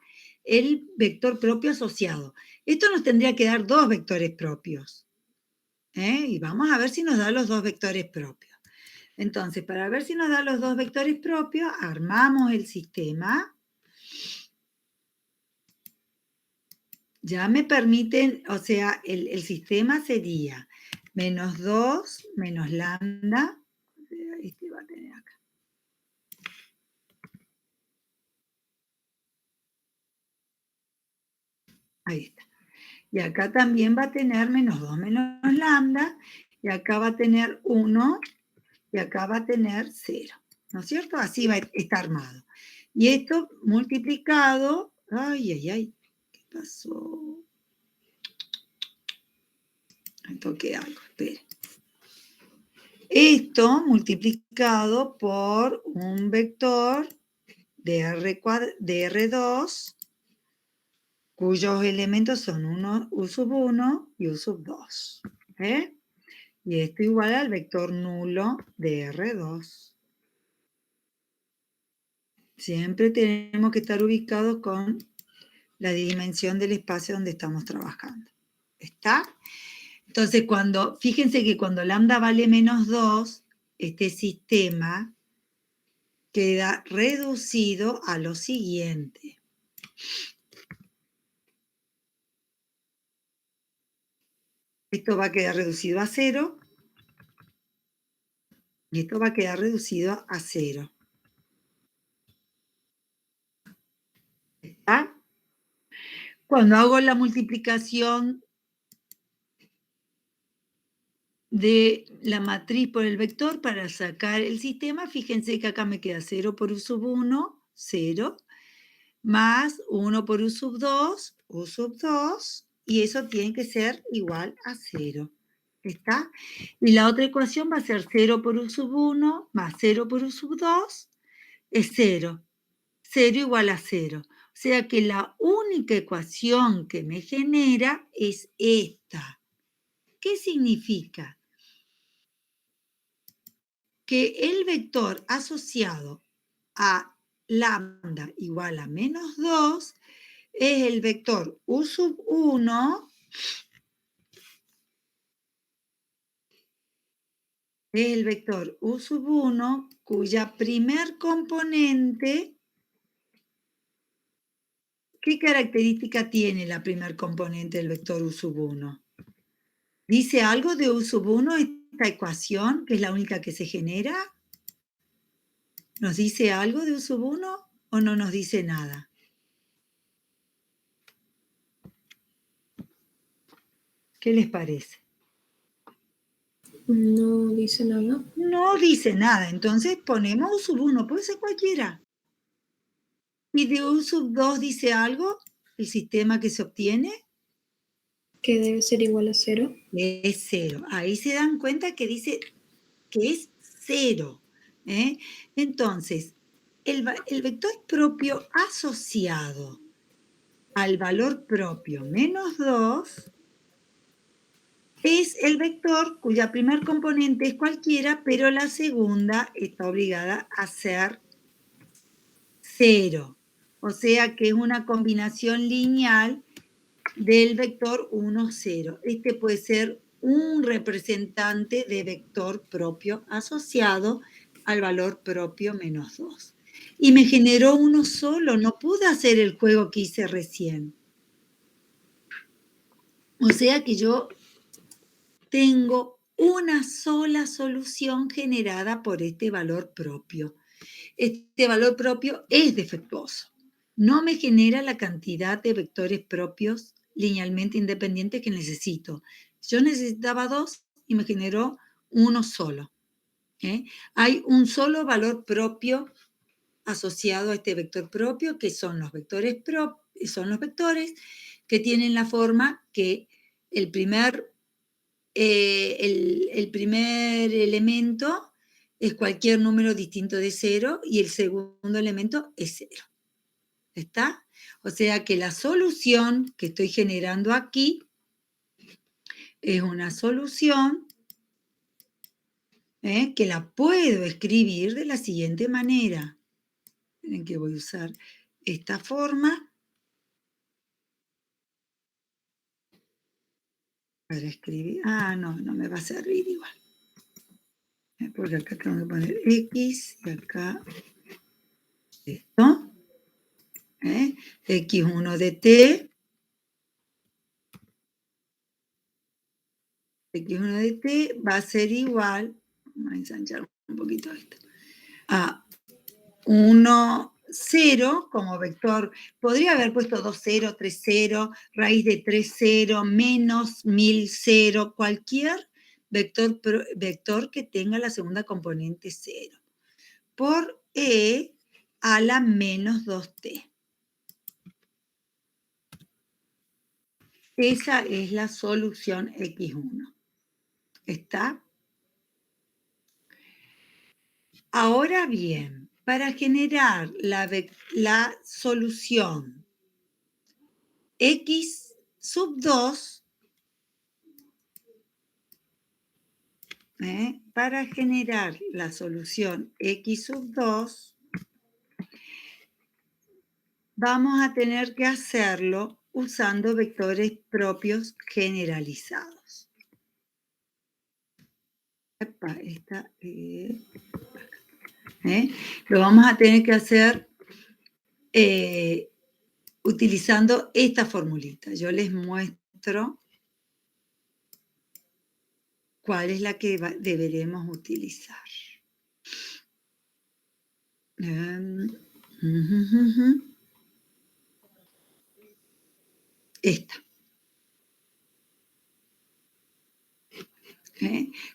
el vector propio asociado. Esto nos tendría que dar 2 vectores propios. Y vamos a ver si nos da los 2 vectores propios. Entonces, para ver si nos da los 2 vectores propios, armamos el sistema. Ya me permiten, o sea, el sistema sería -2 menos lambda. Este va a tener acá. Ahí está. Y acá también va a tener -2 menos lambda, y acá va a tener 1, y acá va a tener 0. ¿No es cierto? Así va a estar armado. Y esto multiplicado, ay, ¿qué pasó? Me toqué algo, espere. Esto multiplicado por un vector de R2, cuyos elementos son U1 y U2. Y esto igual al vector nulo de R2. Siempre tenemos que estar ubicados con la dimensión del espacio donde estamos trabajando. ¿Está? Entonces, fíjense que cuando lambda vale -2, este sistema queda reducido a lo siguiente. Esto va a quedar reducido a 0 y esto va a quedar reducido a 0. ¿Está? Cuando hago la multiplicación de la matriz por el vector para sacar el sistema, fíjense que acá me queda 0 por U1, 0, más 1 por U2, U2, y eso tiene que ser igual a 0. ¿Está? Y la otra ecuación va a ser 0 por U1 más 0 por U2 es 0. 0 igual a 0. O sea que la única ecuación que me genera es esta. ¿Qué significa? Que el vector asociado a lambda igual a -2 es el vector U1, cuya primer componente, ¿qué característica tiene la primer componente del vector U1? ¿Dice algo de U1 esta ecuación, que es la única que se genera? ¿Nos dice algo de U1 o no nos dice nada? ¿Qué les parece? No dice nada. No dice nada, entonces ponemos U1, puede ser cualquiera. ¿Y de U2 dice algo? ¿El sistema que se obtiene? Que debe ser igual a 0. Es 0. Ahí se dan cuenta que dice que es 0. Entonces, el vector propio asociado al valor propio -2 es el vector cuya primer componente es cualquiera, pero la segunda está obligada a ser 0. O sea que es una combinación lineal del vector 1, 0. Este puede ser un representante de vector propio asociado al valor propio -2. Y me generó uno solo, no pude hacer el juego que hice recién. O sea que yo tengo una sola solución generada por este valor propio. este valor propio es defectuoso. No me genera la cantidad de vectores propios linealmente independientes que necesito. Yo necesitaba 2 y me generó uno solo. Hay un solo valor propio asociado a este vector propio, que son los vectores que tienen la forma que el primer elemento es cualquier número distinto de 0 y el segundo elemento es 0. ¿Está? O sea que la solución que estoy generando aquí es una solución que la puedo escribir de la siguiente manera. Miren que voy a usar esta forma para escribir. No me va a servir igual. Porque acá tengo que poner X y acá esto. X1 de T. X1 de T va a ser igual, vamos a ensanchar un poquito esto, a 1, 0 como vector. Podría haber puesto 2, 0, 3, 0, raíz de 3, 0, menos 1000, 0, cualquier vector que tenga la segunda componente 0, por E a la menos 2T. Esa es la solución X1. ¿Está? Ahora bien, para generar la solución X sub 2, para generar la solución X sub 2, vamos a tener que hacerlo usando vectores propios generalizados. Lo vamos a tener que hacer utilizando esta formulita. Yo les muestro cuál es la que deberemos utilizar. Esta.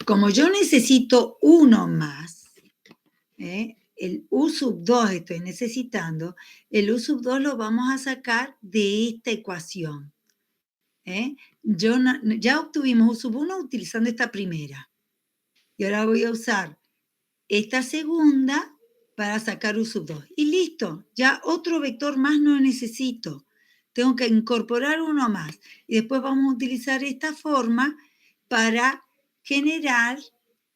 Como yo necesito uno más, el U sub 2 estoy necesitando, el U sub 2 lo vamos a sacar de esta ecuación. Ya obtuvimos U sub 1 utilizando esta primera. Y ahora voy a usar esta segunda para sacar U sub 2. Y listo, ya otro vector más no necesito. Tengo que incorporar uno más. Y después vamos a utilizar esta forma para generar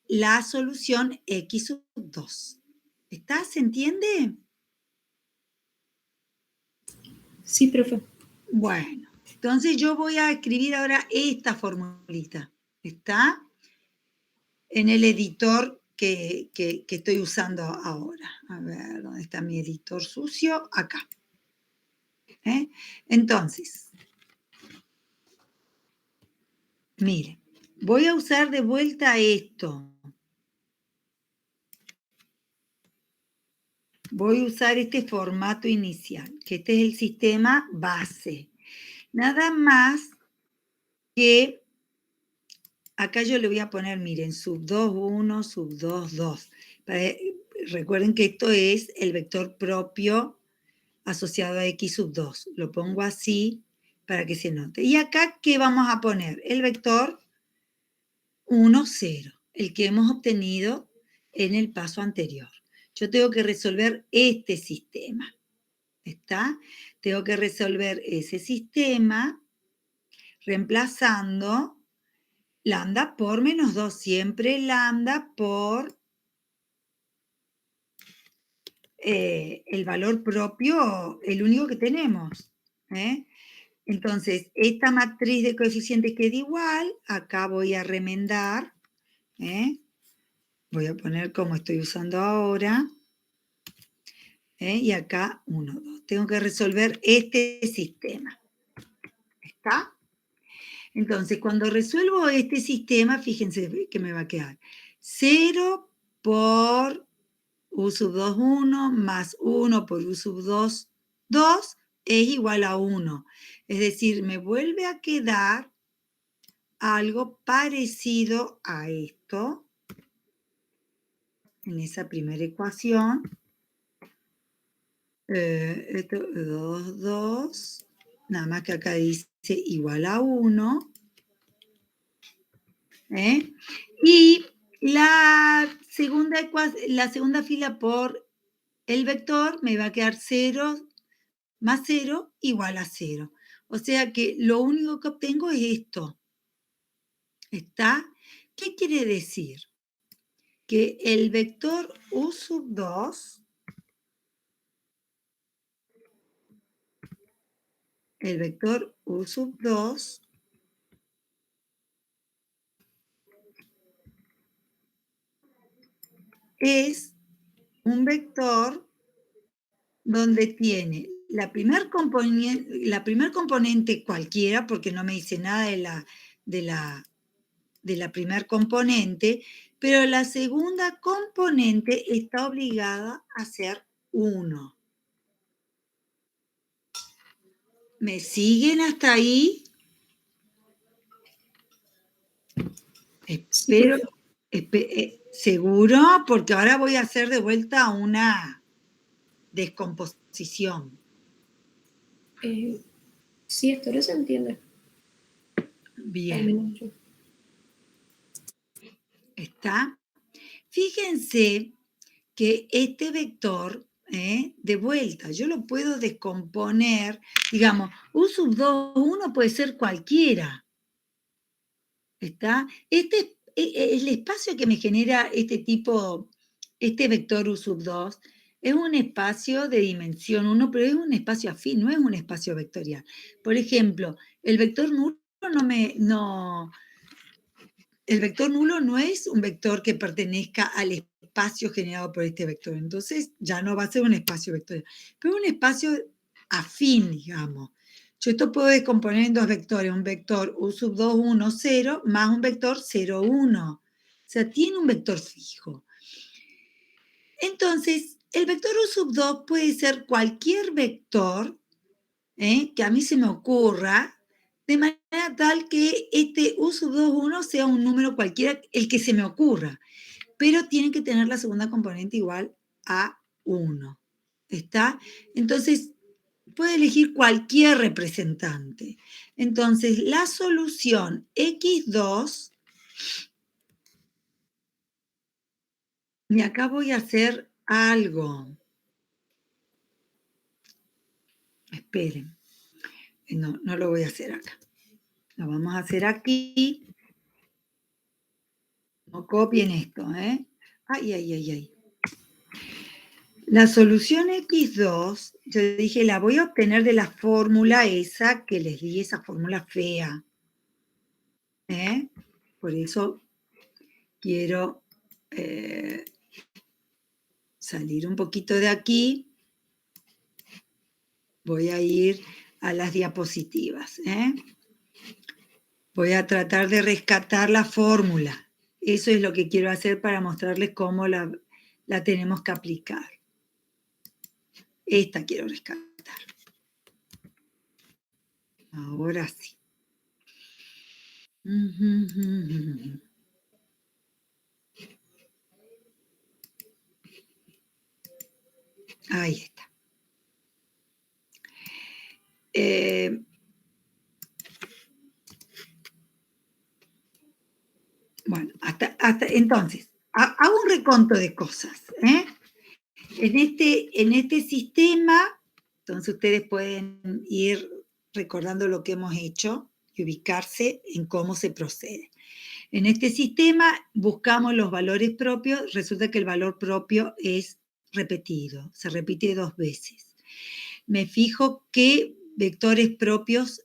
la solución X sub 2. ¿Está? ¿Se entiende? Sí, profe. Bueno, entonces yo voy a escribir ahora esta formulita. ¿Está? En el editor que estoy usando ahora. A ver, ¿dónde está mi editor sucio? Acá. Entonces, miren, voy a usar de vuelta esto. Voy a usar este formato inicial, que este es el sistema base. Nada más que acá yo le voy a poner, miren, sub 2, 1, sub 2, 2. Recuerden que esto es el vector propio asociado a X sub 2. Lo pongo así para que se note. Y acá, ¿qué vamos a poner? El vector 1, 0, el que hemos obtenido en el paso anterior. Yo tengo que resolver este sistema. ¿Está? Tengo que resolver ese sistema reemplazando lambda por menos 2. Siempre lambda por el valor propio, el único que tenemos. Entonces, esta matriz de coeficientes queda igual. Acá voy a remendar. Voy a poner como estoy usando ahora. Y acá 1, 2. Tengo que resolver este sistema. ¿Está? Entonces, cuando resuelvo este sistema, fíjense que me va a quedar 0 por U sub 2, 1, más 1 por U sub 2, 2, es igual a 1. Es decir, me vuelve a quedar algo parecido a esto, en esa primera ecuación. Esto 2, 2, nada más que acá dice igual a 1. Y la segunda fila por el vector me va a quedar 0 más 0 igual a 0. O sea que lo único que obtengo es esto. ¿Está? ¿Qué quiere decir? Que el vector U sub 2, el vector U sub 2 es un vector donde tiene la primer componente cualquiera, porque no me dice nada de la primer componente, pero la segunda componente está obligada a ser 1. ¿Me siguen hasta ahí? Espero, seguro, porque ahora voy a hacer de vuelta una descomposición. Sí, esto no se entiende. Bien. ¿Está? Fíjense que este vector, de vuelta, yo lo puedo descomponer, digamos, U sub 2, 1 puede ser cualquiera. ¿Está? El espacio que me genera este vector U sub 2, es un espacio de dimensión 1, pero es un espacio afín, no es un espacio vectorial. Por ejemplo, el vector nulo el vector nulo no es un vector que pertenezca al espacio generado por este vector. Entonces ya no va a ser un espacio vectorial, pero un espacio afín, digamos. Yo esto puedo descomponer en dos vectores, un vector U sub 2, 1, 0, más un vector 0, 1. O sea, tiene un vector fijo. Entonces, el vector U sub 2 puede ser cualquier vector que a mí se me ocurra, de manera tal que este U sub 2, 1 sea un número cualquiera, el que se me ocurra, pero tiene que tener la segunda componente igual a 1. ¿Está? Entonces, puede elegir cualquier representante. Entonces, la solución x2, y acá voy a hacer algo. Esperen. No lo voy a hacer acá. Lo vamos a hacer aquí. No copien esto, ¿eh? Ay. La solución x2, yo dije, la voy a obtener de la fórmula esa que les di, esa fórmula fea. Por eso quiero salir un poquito de aquí. Voy a ir a las diapositivas. Voy a tratar de rescatar la fórmula. Eso es lo que quiero hacer para mostrarles cómo la tenemos que aplicar. Esta quiero rescatar. Ahora sí. Ahí está. Bueno, hasta entonces, hago un reconto de cosas. En este sistema, entonces ustedes pueden ir recordando lo que hemos hecho y ubicarse en cómo se procede. En este sistema buscamos los valores propios, resulta que el valor propio es repetido, se repite 2 veces. Me fijo qué vectores propios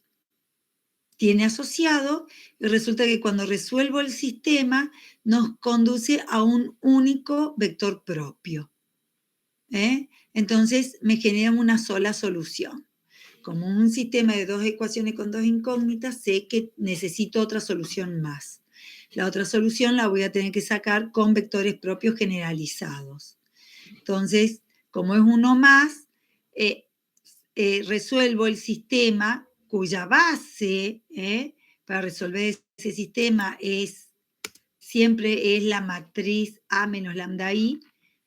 tiene asociado y resulta que cuando resuelvo el sistema nos conduce a un único vector propio. Entonces me genera una sola solución. Como un sistema de 2 ecuaciones con 2 incógnitas, sé que necesito otra solución más. La otra solución la voy a tener que sacar con vectores propios generalizados. Entonces, como es uno más, resuelvo el sistema cuya base para resolver ese sistema siempre es la matriz A menos lambda I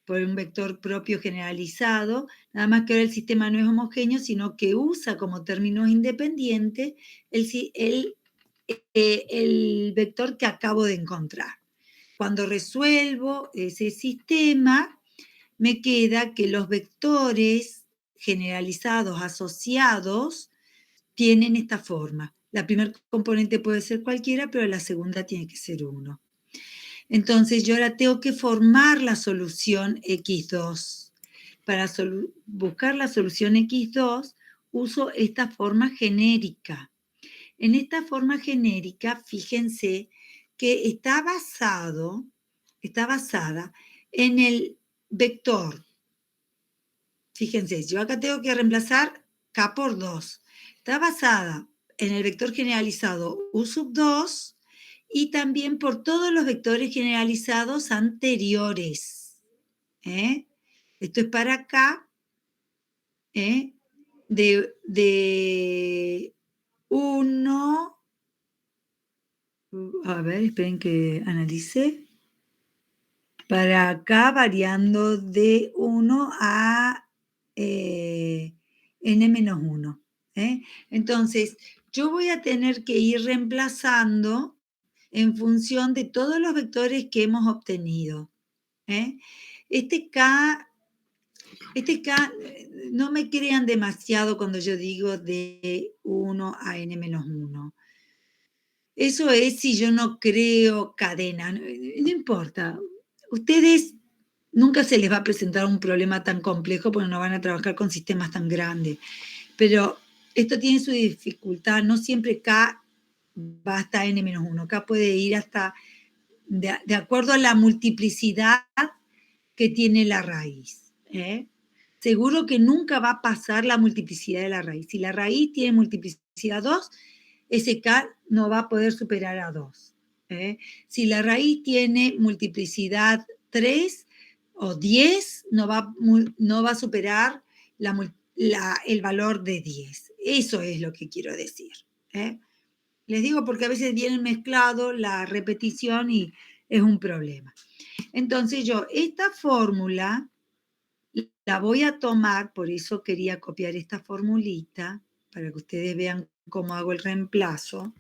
por un vector propio generalizado, nada más que ahora el sistema no es homogéneo, sino que usa como términos independientes el vector que acabo de encontrar. Cuando resuelvo ese sistema, me queda que los vectores generalizados asociados tienen esta forma. La primera componente puede ser cualquiera, pero la segunda tiene que ser 1. Entonces yo ahora tengo que formar la solución X2. Para buscar la solución X2 uso esta forma genérica. En esta forma genérica, fíjense que está basada en el vector. Fíjense, yo acá tengo que reemplazar K por 2. Está basada en el vector generalizado U sub 2 y también por todos los vectores generalizados anteriores. Esto es para acá, de 1, a ver, esperen que analice, para acá variando de 1 a n-1. Entonces, yo voy a tener que ir reemplazando en función de todos los vectores que hemos obtenido. Este K, no me crean demasiado cuando yo digo de 1 a n-1. Eso es si yo no creo cadena. No importa. Ustedes nunca se les va a presentar un problema tan complejo porque no van a trabajar con sistemas tan grandes. Pero esto tiene su dificultad. No siempre K va hasta n-1. K puede ir hasta, de acuerdo a la multiplicidad que tiene la raíz. Seguro que nunca va a pasar la multiplicidad de la raíz. Si la raíz tiene multiplicidad 2, ese K no va a poder superar a 2. Si la raíz tiene multiplicidad 3 o 10, no va a superar el valor de 10. Eso es lo que quiero decir. Les digo porque a veces vienen mezclado la repetición y es un problema. Entonces yo esta fórmula la voy a tomar, por eso quería copiar esta formulita, para que ustedes vean cómo hago el reemplazo.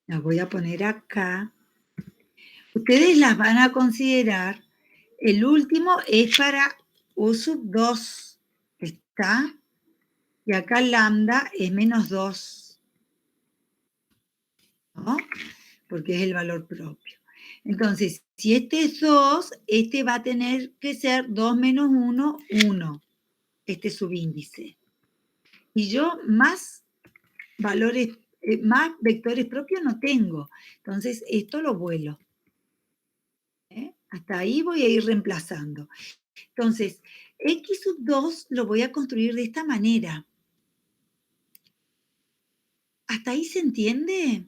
La voy a poner acá. Ustedes las van a considerar. El último es para U sub 2. ¿Está? Y acá lambda es menos 2. ¿No? Porque es el valor propio. Entonces, si este es 2, este va a tener que ser 2 menos 1, 1. Este subíndice. Y yo más valores, más vectores propios no tengo. Entonces, esto lo vuelo. Hasta ahí voy a ir reemplazando. Entonces, X sub 2 lo voy a construir de esta manera. ¿Hasta ahí se entiende?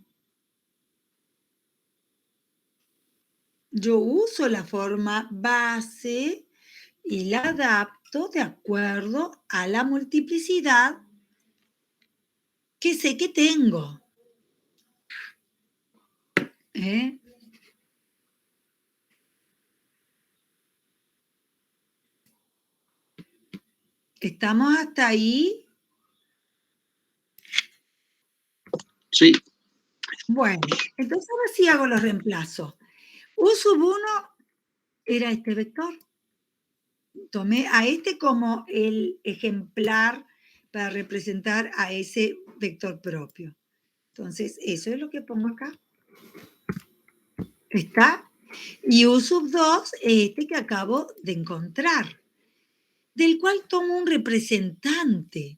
Yo uso la forma base y la adapto de acuerdo a la multiplicidad que sé que tengo. ¿Estamos hasta ahí? Sí. Bueno, entonces ahora sí hago los reemplazos. U sub 1 era este vector. Tomé a este como el ejemplar para representar a ese vector propio. Entonces, eso es lo que pongo acá. ¿Está? Y U sub 2 es este que acabo de encontrar, del cual tomo un representante.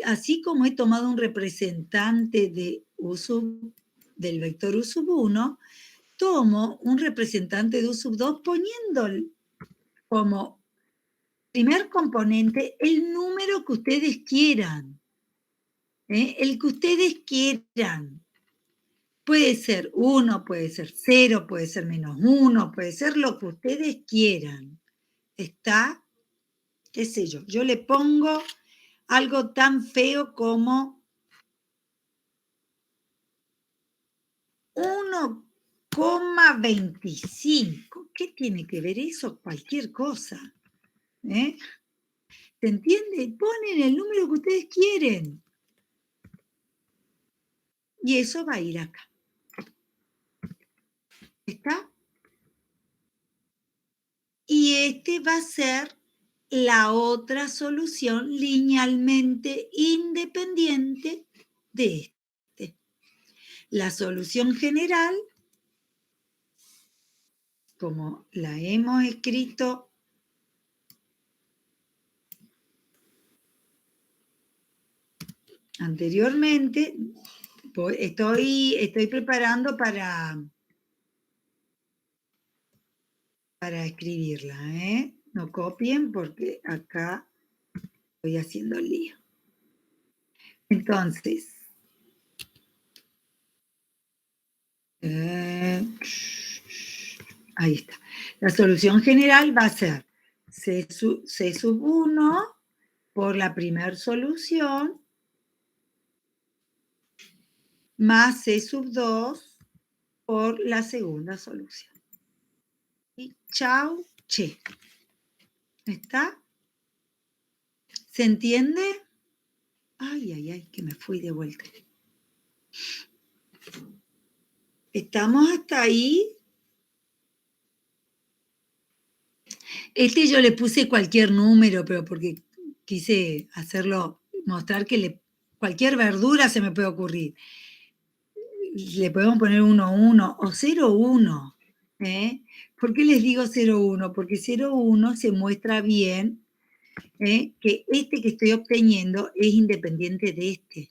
Así como he tomado un representante del vector U sub 1, tomo un representante de U sub 2 poniendo como primer componente el número que ustedes quieran. El que ustedes quieran. Puede ser 1, puede ser 0, puede ser -1, puede ser lo que ustedes quieran. ¿Está? ¿Qué sé yo? Yo le pongo algo tan feo como 1,25. ¿Qué tiene que ver eso? Cualquier cosa. ¿Se entiende? Ponen el número que ustedes quieren. Y eso va a ir acá. ¿Está? Y este va a ser la otra solución linealmente independiente de este. La solución general, como la hemos escrito anteriormente, estoy preparando para escribirla, No copien porque acá estoy haciendo el lío. Entonces, ahí está. La solución general va a ser C sub 1 por la primera solución más C sub 2 por la segunda solución. Y chau, che. ¿Está? ¿Se entiende? Ay, ay, ay, que me fui de vuelta. ¿Estamos hasta ahí? Yo le puse cualquier número, pero porque quise hacerlo, mostrar que cualquier verdura se me puede ocurrir. Le podemos poner 1, 1 o 0, 1. ¿Por qué les digo 0, 1? Porque 0, 1 se muestra bien que este que estoy obteniendo es independiente de este.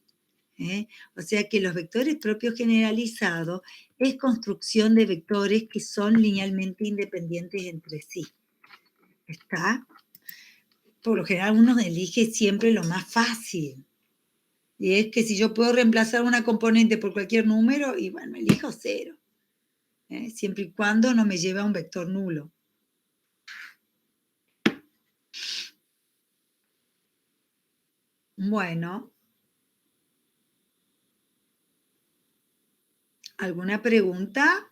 O sea que los vectores propios generalizados es construcción de vectores que son linealmente independientes entre sí. ¿Está? Por lo general uno elige siempre lo más fácil. Y es que si yo puedo reemplazar una componente por cualquier número, y bueno, elijo 0. Siempre y cuando no me lleve a un vector nulo. Bueno. ¿Alguna pregunta?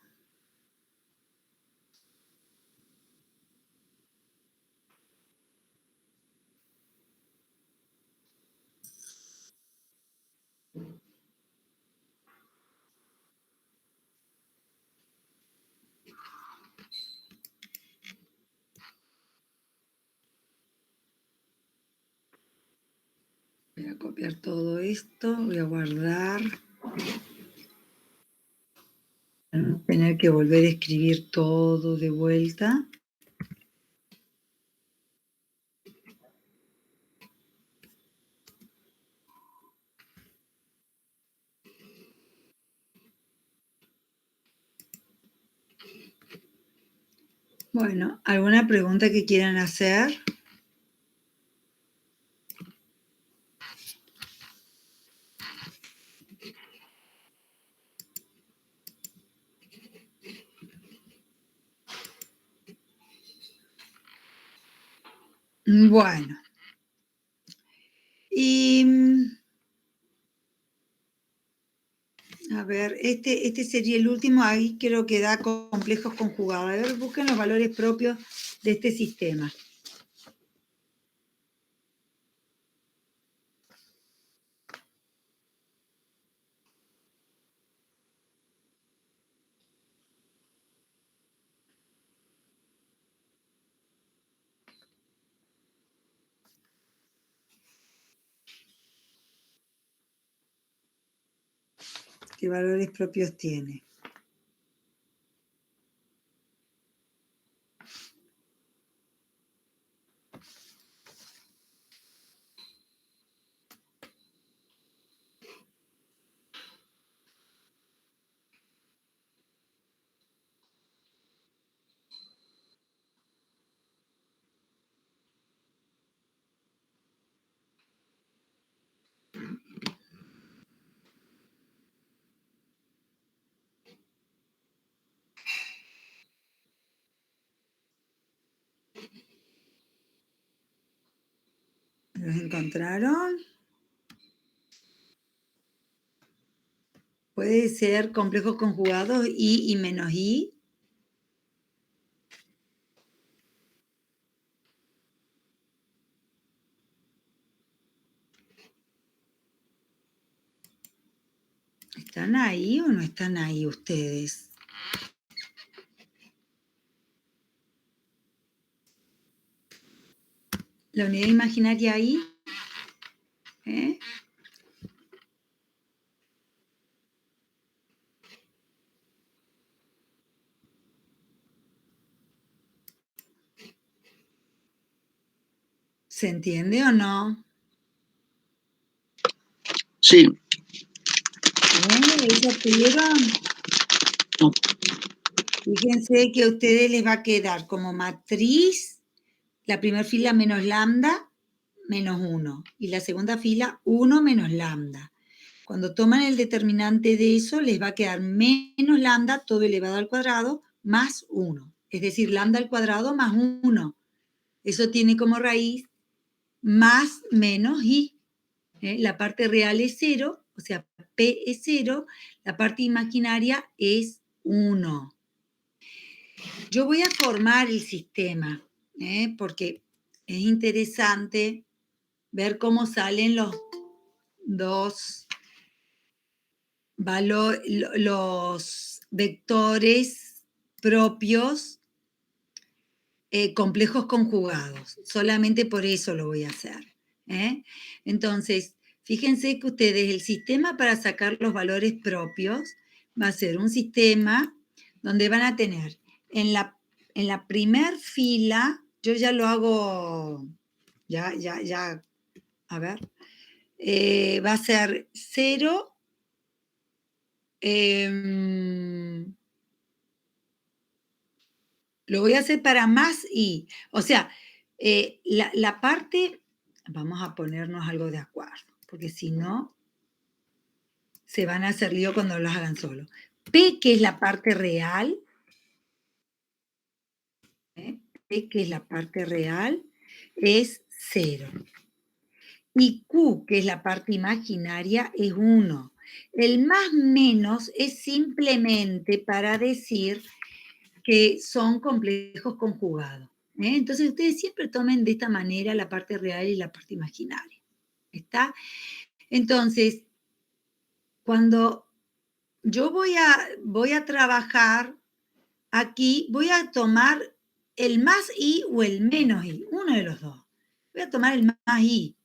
Voy a copiar todo esto, voy a guardar. Tener que volver a escribir todo de vuelta. Bueno, ¿alguna pregunta que quieran hacer? Bueno. Y a ver, este sería el último, ahí creo que da complejos conjugados. A ver, busquen los valores propios de este sistema. ¿Qué valores propios tiene? ¿Los encontraron? Puede ser complejos conjugados y menos i. ¿Están ahí o no están ahí ustedes? La unidad imaginaria ahí. ¿Eh? ¿Se entiende o no? Sí. ¿Eso pudieron? No. Fíjense que a ustedes les va a quedar como matriz la primera fila menos lambda menos 1 y la segunda fila 1 menos lambda. Cuando toman el determinante de eso, les va a quedar menos lambda todo elevado al cuadrado más 1. Es decir, lambda al cuadrado más 1. Eso tiene como raíz más menos i. La parte real es 0, o sea, P es 0, la parte imaginaria es 1. Yo voy a formar el sistema, porque es interesante ver cómo salen los dos los vectores propios complejos conjugados. Solamente por eso lo voy a hacer. Entonces, fíjense que ustedes, el sistema para sacar los valores propios va a ser un sistema donde van a tener en la primer fila, yo ya lo hago, a ver, va a ser 0, lo voy a hacer para más i. O sea, la parte, vamos a ponernos algo de acuerdo, porque si no, se van a hacer lío cuando los hagan solo. P, que es la parte real, P, que es la parte real, es 0. Y Q, que es la parte imaginaria, es 1. El más menos es simplemente para decir que son complejos conjugados. Entonces, ustedes siempre tomen de esta manera la parte real y la parte imaginaria. ¿Está? Entonces, cuando yo voy a trabajar aquí, voy a tomar el más i o el menos i, uno de los dos. Voy a tomar el más i.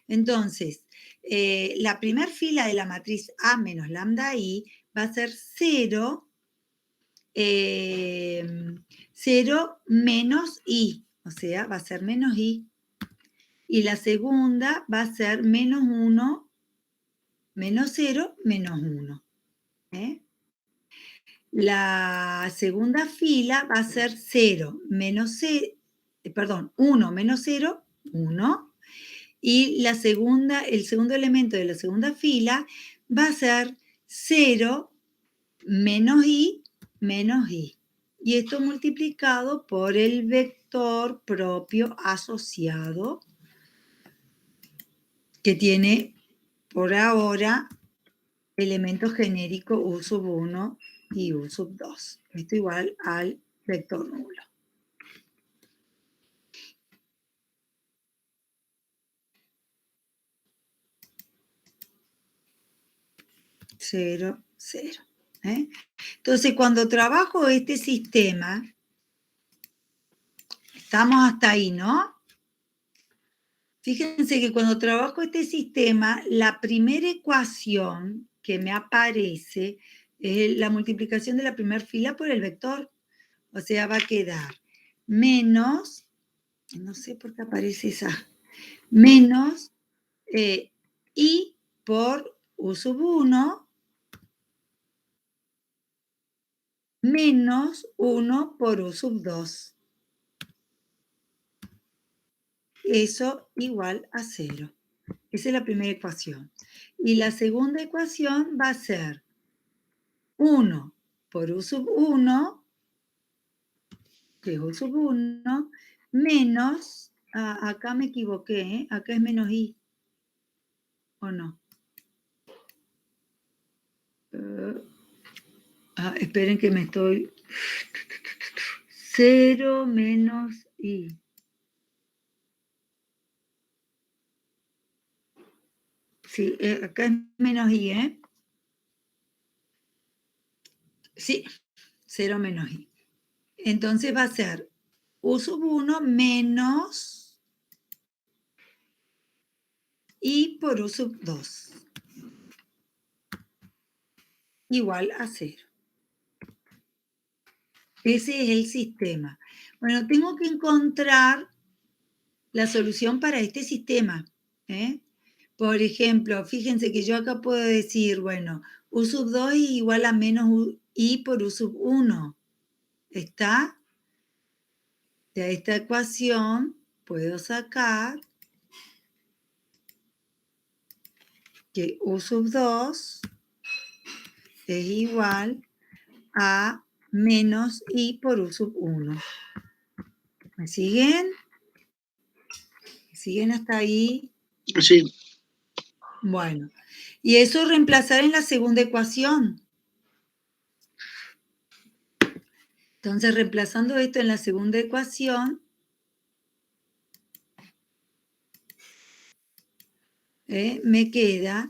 Entonces, la primera fila de la matriz A menos lambda i va a ser 0, 0 menos i, o sea, va a ser menos i. Y la segunda va a ser menos 1, menos 0, menos 1. La segunda fila va a ser 0, menos 0, 1 menos 0, 1. Y el segundo elemento de la segunda fila va a ser 0 menos i, menos i. Y esto multiplicado por el vector propio asociado que tiene por ahora elemento genérico u sub 1 y u sub 2. Esto igual al vector nulo. Cero, cero. Entonces, cuando trabajo este sistema, estamos hasta ahí, ¿no? Fíjense que cuando trabajo este sistema, la primera ecuación que me aparece es la multiplicación de la primera fila por el vector. O sea, va a quedar menos, no sé por qué aparece esa, menos i por u sub 1 menos 1 por u sub 2. Eso igual a 0. Esa es la primera ecuación. Y la segunda ecuación va a ser 1 por u sub 1, que es u sub 1, menos acá me equivoqué, ¿eh? Acá es menos i, ¿o no? Esperen que me estoy... 0 menos i. Sí, acá es menos i, ¿eh? Sí, 0 menos i. Entonces va a ser u sub 1 menos i por u sub 2. Igual a 0. Ese es el sistema. Bueno, tengo que encontrar la solución para este sistema. ¿eh? Por ejemplo, fíjense que yo acá puedo decir, bueno, u sub 2 es igual a menos i por u sub 1. ¿Está? De esta ecuación puedo sacar que u sub 2 es igual a menos i por u sub 1. ¿Me siguen? ¿Me siguen hasta ahí? Sí. Bueno, y eso reemplazar en la segunda ecuación. Entonces, reemplazando esto en la segunda ecuación, me queda...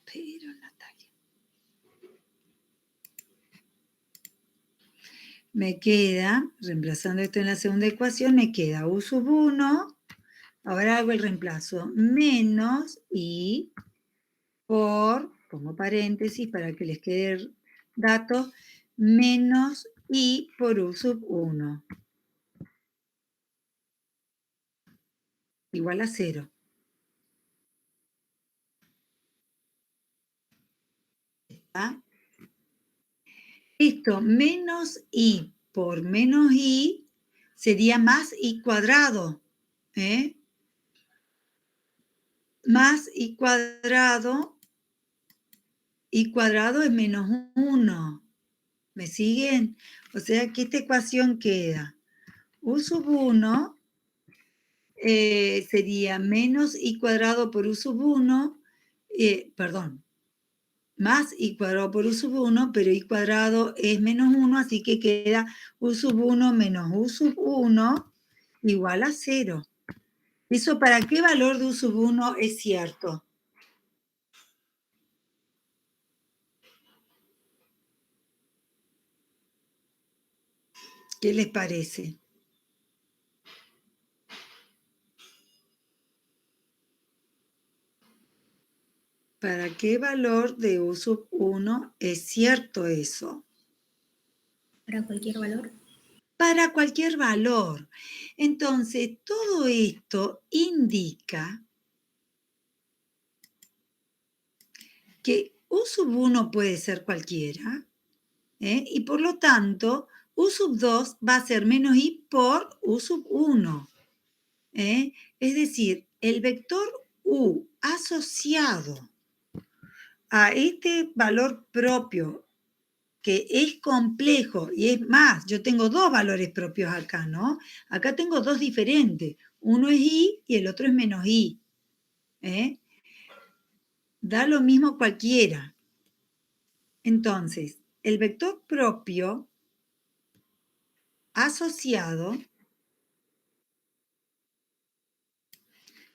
pero Natalia. Me queda, reemplazando esto en la segunda ecuación, me queda u sub 1, ahora hago el reemplazo, menos i por, pongo paréntesis para que les quede datos, menos i por u sub 1. Igual a 0. ¿Está? Esto, menos i por menos i, sería más i cuadrado. Más i cuadrado es menos 1. ¿Me siguen? O sea que esta ecuación queda u sub 1 sería menos i cuadrado por u sub 1, perdón, más i cuadrado por u sub 1, pero i cuadrado es menos 1, así que queda u sub 1 menos u sub 1 igual a 0. ¿Eso para qué valor de u sub 1 es cierto? ¿Qué les parece? ¿Para qué valor de u sub 1 es cierto eso? ¿Para cualquier valor? Para cualquier valor. Entonces, todo esto indica que u sub 1 puede ser cualquiera, y por lo tanto, u sub 2 va a ser menos i por u sub 1. Es decir, el vector u asociado a este valor propio, que es complejo, y es más, yo tengo dos valores propios acá, ¿no? Acá tengo dos diferentes. Uno es i y el otro es menos i. Da lo mismo cualquiera. Entonces, el vector propio asociado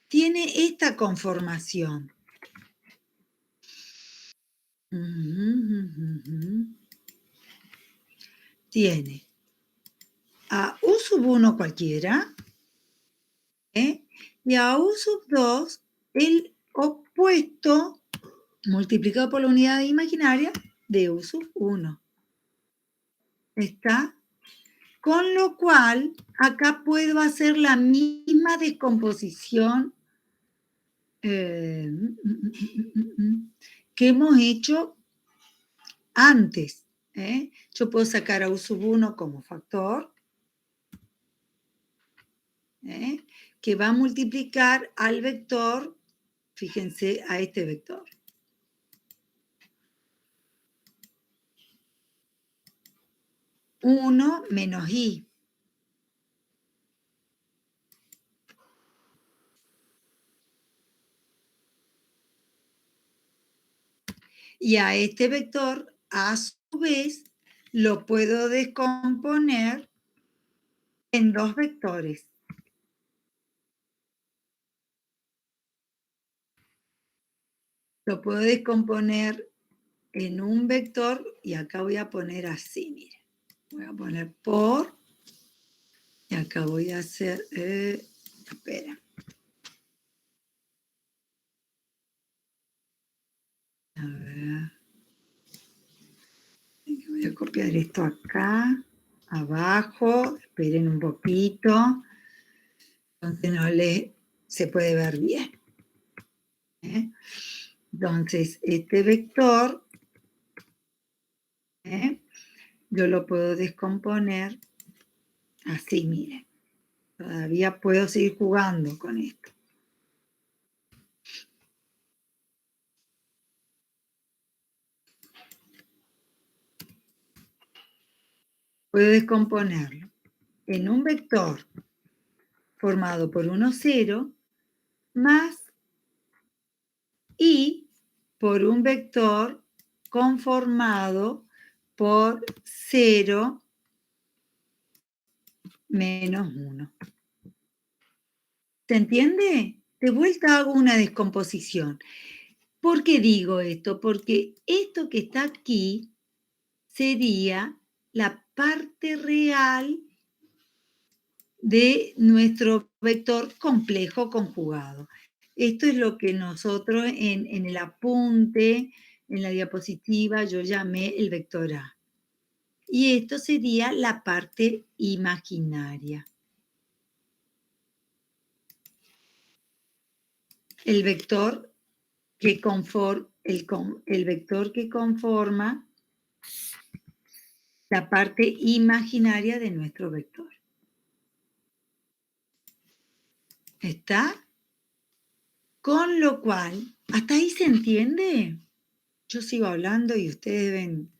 tiene esta conformación. Tiene a u sub 1 cualquiera, y a u sub 2 el opuesto multiplicado por la unidad imaginaria de u sub 1. ¿Está? Con lo cual, acá puedo hacer la misma descomposición que hemos hecho antes. Yo puedo sacar a u sub 1 como factor, que va a multiplicar al vector, fíjense, a este vector. Uno menos i. Y a este vector, a su vez, lo puedo descomponer en dos vectores. Lo puedo descomponer en un vector y acá voy a poner así, miren. Voy a poner por y acá voy a hacer, espera. A ver. Voy a copiar esto acá, abajo, esperen un poquito, entonces no se puede ver bien. Entonces, este vector, yo lo puedo descomponer así, miren. Todavía puedo seguir jugando con esto. Puedo descomponerlo en un vector formado por 1, 0, más y por un vector conformado por 0 menos 1. ¿Se entiende? De vuelta hago una descomposición. ¿Por qué digo esto? Porque esto que está aquí sería la parte real de nuestro vector complejo conjugado. Esto es lo que nosotros en el apunte, en la diapositiva, yo llamé el vector A. Y esto sería la parte imaginaria. El vector que conforma la parte imaginaria de nuestro vector. ¿Está? Con lo cual, ¿hasta ahí se entiende? Yo sigo hablando y ustedes deben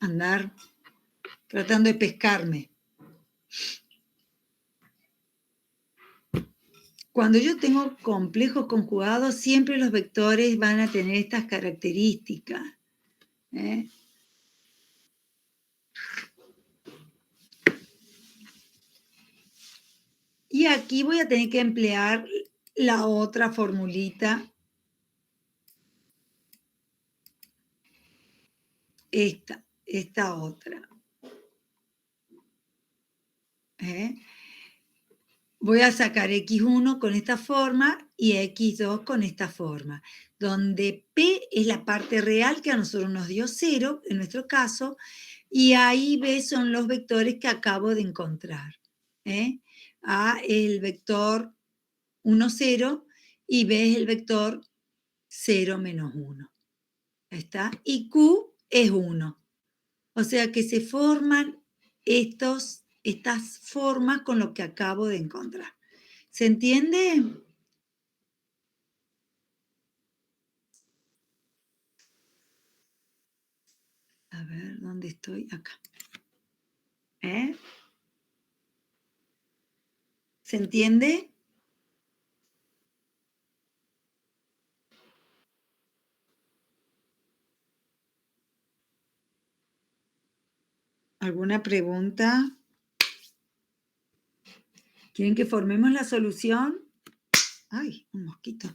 andar tratando de pescarme. Cuando yo tengo complejos conjugados, siempre los vectores van a tener estas características. Y aquí voy a tener que emplear la otra formulita. Esta otra. Voy a sacar x1 con esta forma y x2 con esta forma, donde P es la parte real que a nosotros nos dio 0, en nuestro caso, y ahí B son los vectores que acabo de encontrar. A es el vector 1, 0, y B es el vector 0, menos 1. ¿Está? Y Q es 1. O sea que se forman estas formas con lo que acabo de encontrar. ¿Se entiende? A ver, ¿dónde estoy? Acá. ¿Se entiende? ¿Alguna pregunta? ¿Quieren que formemos la solución? ¡Ay, un mosquito!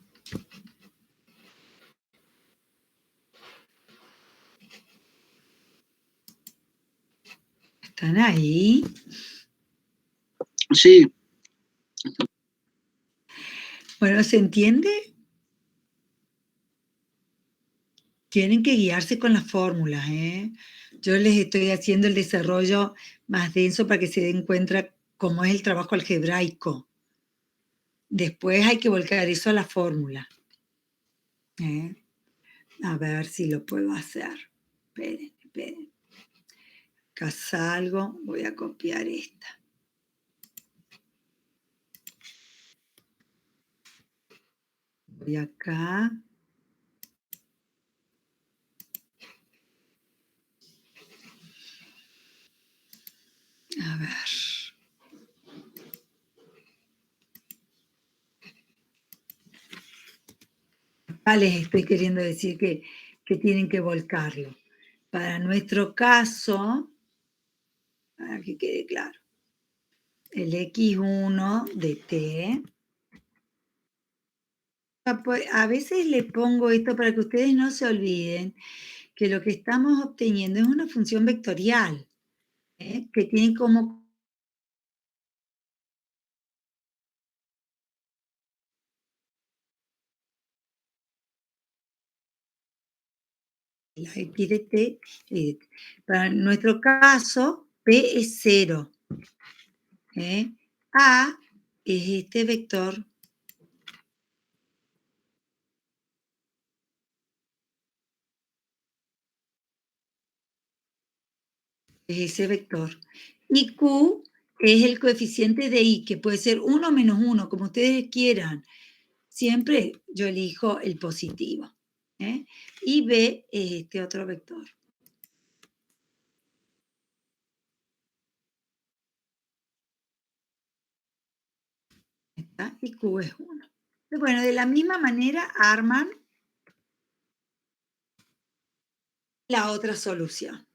¿Están ahí? Sí. Bueno, ¿se entiende? Tienen que guiarse con las fórmulas, Yo les estoy haciendo el desarrollo más denso para que se den cuenta cómo es el trabajo algebraico. Después hay que volcar eso a la fórmula. A ver si lo puedo hacer. Esperen. Acá salgo, voy a copiar esta. Voy acá. A ver. Les estoy queriendo decir que que tienen que volcarlo. Para nuestro caso, para que quede claro, el x1 de t. A veces le pongo esto para que ustedes no se olviden que lo que estamos obteniendo es una función vectorial, que tiene como la x de t. Para nuestro caso, p es 0. A es este vector. Es ese vector. Y Q es el coeficiente de I, que puede ser 1 menos 1, como ustedes quieran. Siempre yo elijo el positivo. Y B es este otro vector. ¿Está? Y Q es 1. Bueno, de la misma manera arman la otra solución.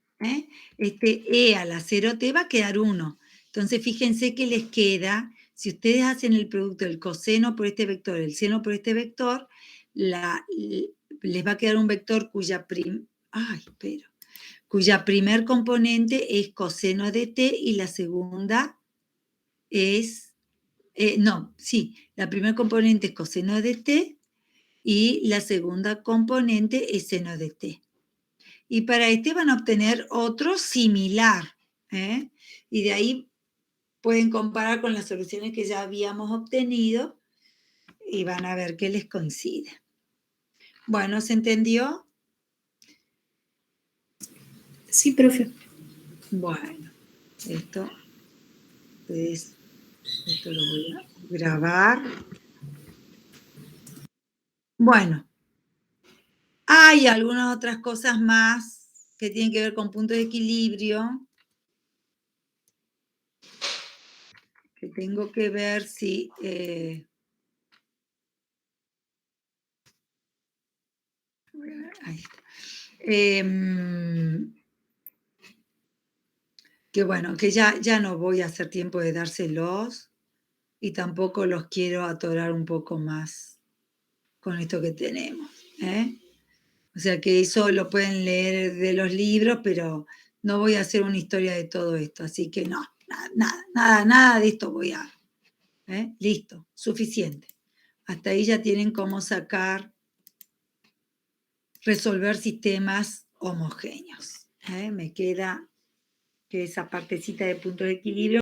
Este E a la 0t va a quedar 1. Entonces, fíjense que les queda, si ustedes hacen el producto del coseno por este vector, el seno por este vector, les va a quedar un vector cuya primer componente es coseno de t y la segunda es, la primer componente es coseno de t y la segunda componente es seno de t. Y para este van a obtener otro similar. Y de ahí pueden comparar con las soluciones que ya habíamos obtenido y van a ver que les coincide. Bueno, ¿se entendió? Sí, profe. Bueno, esto lo voy a grabar. Bueno, hay algunas otras cosas más que tienen que ver con puntos de equilibrio, que tengo que ver si... ahí está. Que bueno, que ya no voy a hacer tiempo de dárselos y tampoco los quiero atorar un poco más con esto que tenemos. O sea que eso lo pueden leer de los libros, pero no voy a hacer una historia de todo esto, así que no, nada de esto voy a... Listo, suficiente. Hasta ahí ya tienen cómo resolver sistemas homogéneos. Me queda que esa partecita de punto de equilibrio